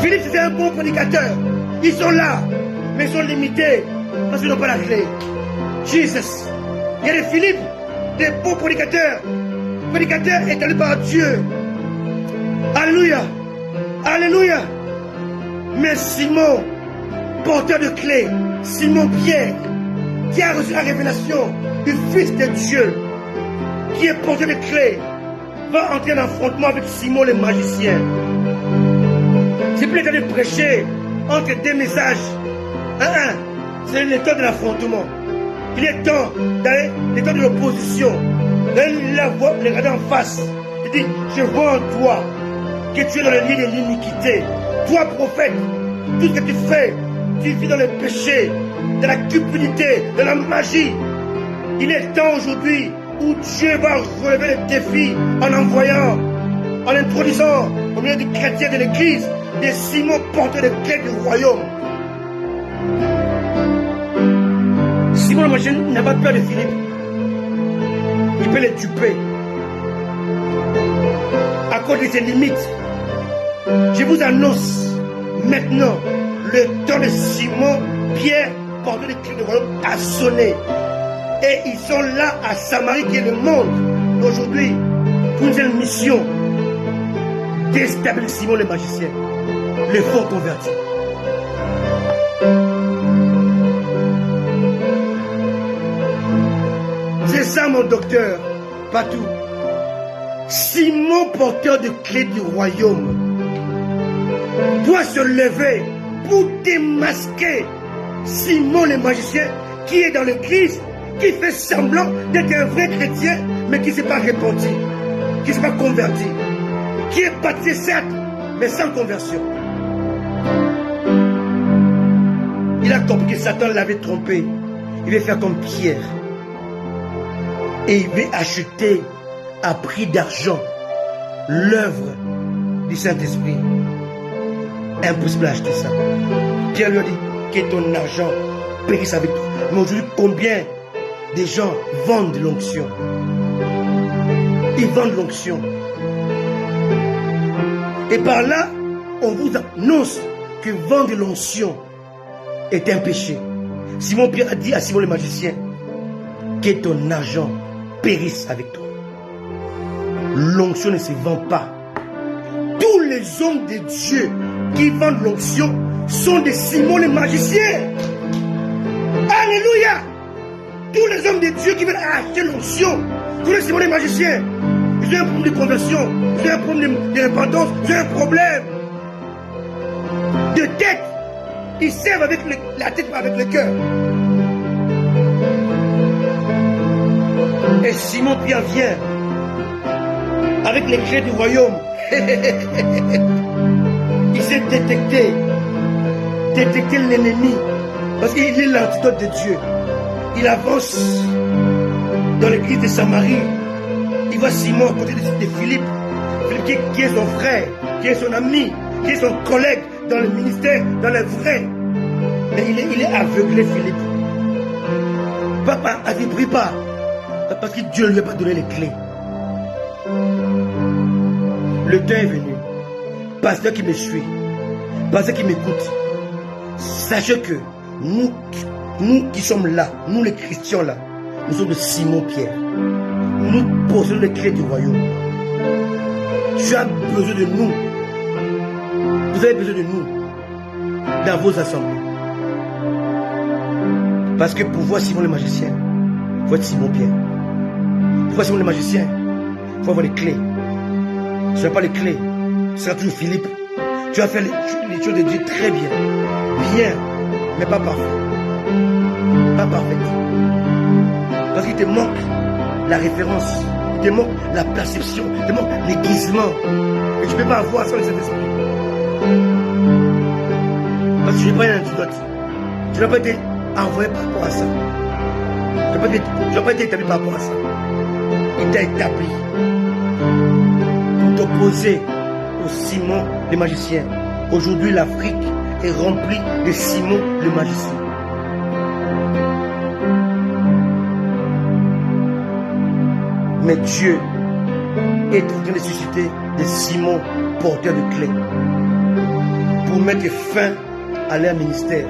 [SPEAKER 1] Philippe, c'était un bon prédicateur. Ils sont là, mais ils sont limités parce qu'ils n'ont pas la clé. Jesus. Il y a des Philippe, des bons prédicateurs. Prédicateurs établis par Dieu. Alléluia. Alléluia. Mais Simon, porteur de clés, Simon Pierre, qui a reçu la révélation du Fils de Dieu, qui est porteur de clés, va entrer en affrontement avec Simon le magicien. C'est plus le temps de prêcher entre deux messages. C'est le temps de l'affrontement. Il est temps d'aller, le temps de l'opposition, d'aller les regarder en face. Il dit, je vois en toi que tu es dans le lit de l'iniquité. Toi, prophète, tout ce que tu fais, tu vis dans le péché, dans la cupidité, dans la magie. Il est temps aujourd'hui où Dieu va relever le défi en envoyant, en introduisant au milieu des chrétiens de l'église des Simon porteurs de clés du royaume. Simon le magicien n'a pas peur de Philippe. Il peut les duper à cause de ses limites. Je vous annonce maintenant le temps de Simon, Pierre, porteur de clés du royaume a sonné. Et ils sont là à Samarie, qui est le monde d'aujourd'hui, pour une seule mission: déstabiliser Simon le magicien, le faux converti. C'est ça mon docteur, pas tout. Simon, porteur de clés du royaume, doit se lever pour démasquer Simon le magicien qui est dans l'église, qui fait semblant d'être un vrai chrétien, mais qui ne s'est pas repenti, qui ne s'est pas converti, qui est baptisé certes, mais sans conversion. Il a compris que Satan l'avait trompé. Il veut faire comme Pierre. Et il veut acheter à prix d'argent l'œuvre du Saint-Esprit. Impossible d'acheter ça. Pierre lui a dit que ton argent périsse avec toi. Mais aujourd'hui, combien des gens vendent l'onction? Ils vendent l'onction. Et par là, on vous annonce que vendre l'onction est un péché. Simon Pierre a dit à Simon le magicien, que ton argent périsse avec toi. L'onction ne se vend pas. Tous les hommes de Dieu qui vendent l'onction sont des Simon le magicien. Alléluia. Tous les hommes de Dieu qui veulent acheter l'onction sont des Simon le magicien. Ils ont un problème de conversion, ils ont un problème de repentance, ils ont un problème de tête. Ils servent avec la tête, pas avec le cœur. Et Simon Pierre vient avec les clés du royaume. Il s'est détecté l'ennemi, parce qu'il est l'antidote de Dieu. Il avance dans l'église de Samarie. Il voit Simon à côté de Philippe. Philippe qui est son frère, qui est son ami, qui est son collègue dans le ministère, dans le vrai. Mais il est aveuglé, Philippe. Papa, il ne prie pas. Parce que Dieu ne lui a pas donné les clés. Le temps est venu. Pasteur qui me suit, pasteur qui m'écoute, sachez que nous qui sommes là, nous les chrétiens là, nous sommes de Simon Pierre. Nous possédons les clés du royaume. Tu as besoin de nous. Vous avez besoin de nous dans vos assemblées. Parce que pour voir Simon le magicien, il faut être Simon Pierre. Pour voir Simon le magicien, il faut avoir les clés. Si tu n'as pas les clés, tu seras toujours Philippe. Tu vas faire les choses de Dieu très bien. Bien, mais pas parfait. Pas parfait. Parce qu'il te manque la référence, il te manque la perception, il te manque l'aiguisement. Et tu ne peux pas avoir ça dans cet esprit. Parce que tu n'es pas un antidote. Tu n'as pas été envoyé par rapport à ça. Tu n'as pas été établi par rapport à ça. Il t'a établi pour t'opposer au Simon le magicien. Aujourd'hui, l'Afrique est remplie de Simon le magicien. Mais Dieu est en train de susciter des Simons porteurs de clés pour mettre fin à leur ministère,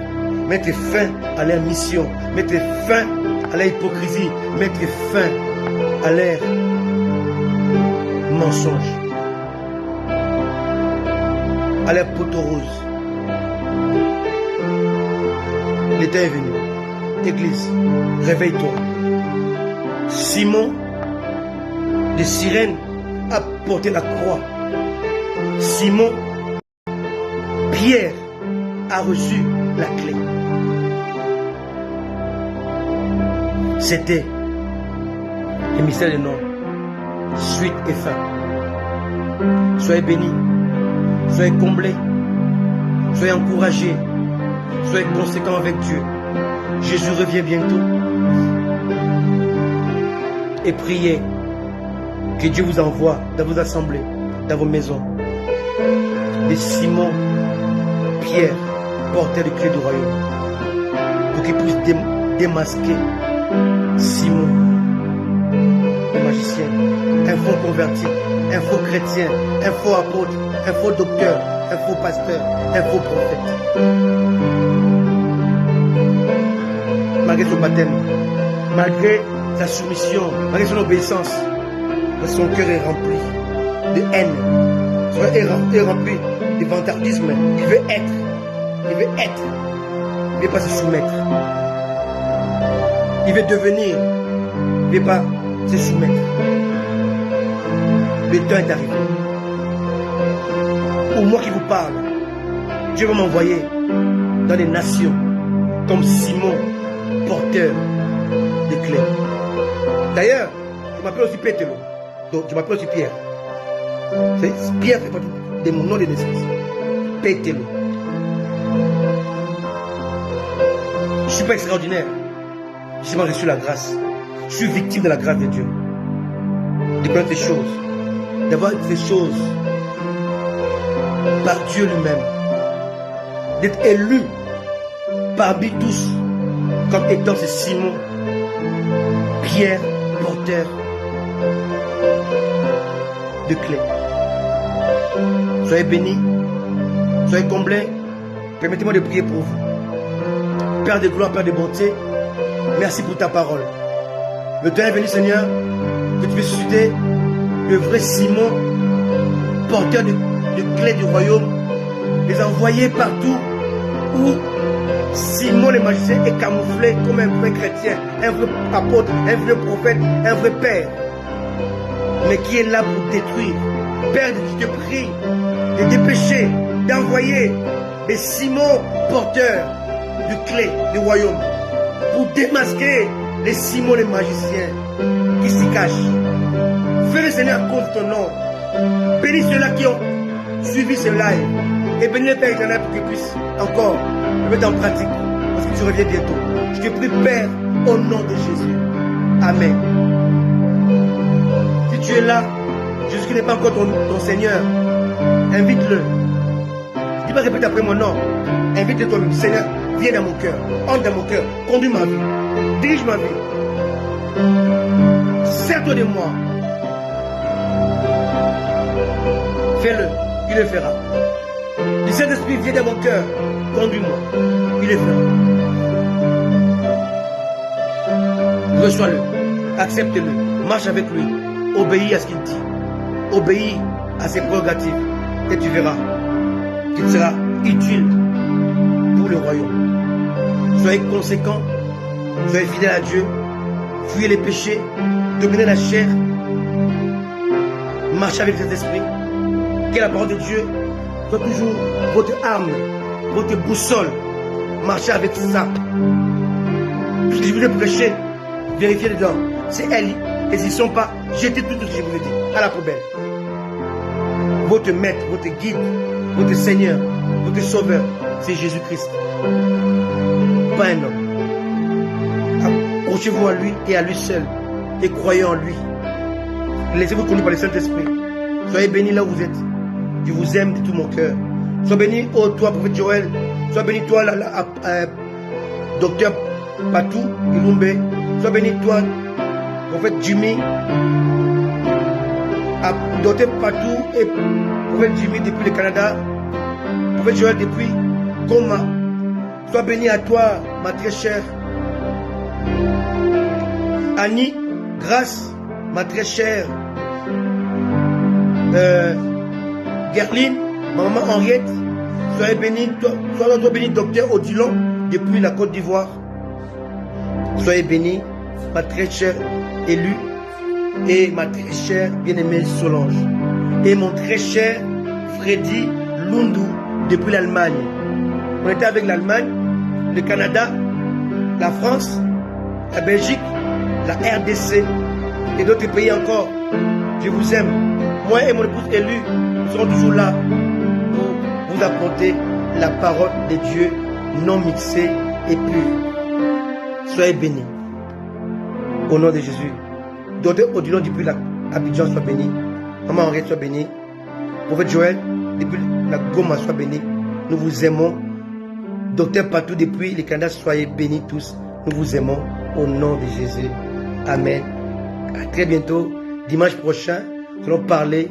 [SPEAKER 1] mettre fin à leur mission, mettre fin à leur hypocrisie, mettre fin à leur mensonge, à leur poteau rose. L'état est venu. Église, réveille-toi. Simon de Cyrène a porté la croix. Simon Pierre a reçu la clé. C'était le mystère de nom, suite et fin. Soyez bénis, soyez comblés, soyez encouragés, soyez conséquents avec Dieu. Jésus revient bientôt. Et priez que Dieu vous envoie dans vos assemblées, dans vos maisons, des Simon Pierre, porteurs de clés du royaume, pour qu'ils puissent démasquer Simon, le magicien, un faux converti, un faux chrétien, un faux apôtre, un faux docteur, un faux pasteur, un faux prophète. Malgré son baptême, malgré sa soumission, malgré son obéissance, son cœur est rempli de haine, son cœur est rempli de vantardisme. Il veut être, il veut pas se soumettre. Il veut devenir, il ne veut pas se soumettre. Le temps est arrivé. Pour moi qui vous parle, Dieu va m'envoyer dans les nations comme Simon, porteur de clés. D'ailleurs, je m'appelle aussi Pételo. Donc je m'appelle aussi Pierre. Pierre fait partie de mon nom de naissance. Pételo. Je ne suis pas extraordinaire. J'ai seulement reçu la grâce. Je suis victime de la grâce de Dieu. De connaître ces choses. D'avoir ces choses par Dieu lui-même. D'être élu parmi tous comme étant ce Simon, Pierre, porteur de clés. Soyez bénis, soyez comblés. Permettez-moi de prier pour vous. Père de gloire, Père de bonté, merci pour ta parole. Le temps est venu, Seigneur, que tu puisses susciter le vrai Simon, porteur de clés du royaume, les envoyer partout où Simon le magicien est camouflé comme un vrai chrétien, un vrai apôtre, un vrai prophète, un vrai père, mais qui est là pour détruire. Père, je te prie de dépêcher, d'envoyer des Simon porteurs de clés du royaume pour démasquer les Simon les magiciens qui s'y cachent. Fais le Seigneur contre ton nom. Bénis ceux-là qui ont suivi ce live. Et bénis le Père éternel pour qu'ils puissent encore le mettre en pratique. Parce que tu reviens bientôt. Je te prie, Père, au nom de Jésus. Amen. Si tu es là, Jésus qui n'est pas encore ton Seigneur, invite-le. Tu vas répéter après mon nom. Invite-le toi-même. Seigneur, viens dans mon cœur. Entre dans mon cœur. Conduis ma vie. Dirige ma vie. Sers-toi de moi. Fais-le. Il le fera. Le Saint-Esprit vient dans mon cœur. Conduis-moi. Il le fera. Reçois-le. Accepte-le. Marche avec lui. Obéis à ce qu'il dit. Obéis à ses prérogatives. Et tu verras qu'il sera utile pour le royaume. Soyez conséquents. Soyez fidèles à Dieu. Fuyez les péchés. Dominez la chair. Marchez avec cet esprit. Que la parole de Dieu soit toujours votre arme, votre boussole. Marchez avec ça. Tout ce que je vous ai prêché, vérifiez dedans. C'est elles. Et s'ils ne sont pas, jetez tout ce que je vous ai dit à la poubelle. Votre maître, votre guide, votre Seigneur, votre Sauveur, c'est Jésus-Christ. Pas un homme. Accrochez-vous à lui et à lui seul. Et croyez en lui. Laissez-vous conduire par le Saint-Esprit. Soyez bénis là où vous êtes. Je vous aime de tout mon cœur. Sois béni, oh toi, prophète Joël. Sois béni, toi, docteur Patou, Ilumbe. Sois béni, toi, prophète Jimmy. Docteur Patou et prophète Jimmy depuis le Canada. Prophète Joël depuis Goma. Sois béni à toi, ma très chère Annie, grâce, ma très chère Gerline, maman Henriette, soyez béni, soyez béni, docteur Odilon, depuis la Côte d'Ivoire. Soyez béni, ma très chère élue, et ma très chère bien-aimée Solange, et mon très cher Freddy Lundu, depuis l'Allemagne. On était avec l'Allemagne, le Canada, la France, la Belgique, la RDC, et d'autres pays encore. Je vous aime. Moi et mon épouse élue, nous serons toujours là pour vous apporter la parole de Dieu non mixée et pure. Soyez bénis. Au nom de Jésus. Docteur Odilon depuis Abidjan soit béni. Maman Henriette soit bénie. Prophète Joël depuis la Goma soit béni. Nous vous aimons. Docteur Patou depuis le Canada, soyez bénis tous. Nous vous aimons au nom de Jésus. Amen. À très bientôt. Dimanche prochain, nous allons parler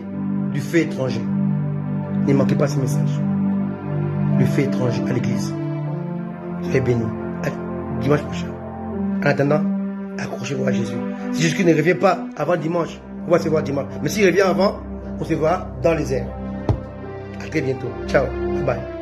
[SPEAKER 1] du feu étranger. Ne manquez pas ce message. Le feu étranger à l'église. Soyez bénis. À dimanche prochain. En attendant, accrochez-vous à Jésus. Si Jésus ne revient pas avant dimanche, on va se voir dimanche. Mais s'il revient avant, on se voit dans les airs. À très bientôt. Ciao. Bye bye.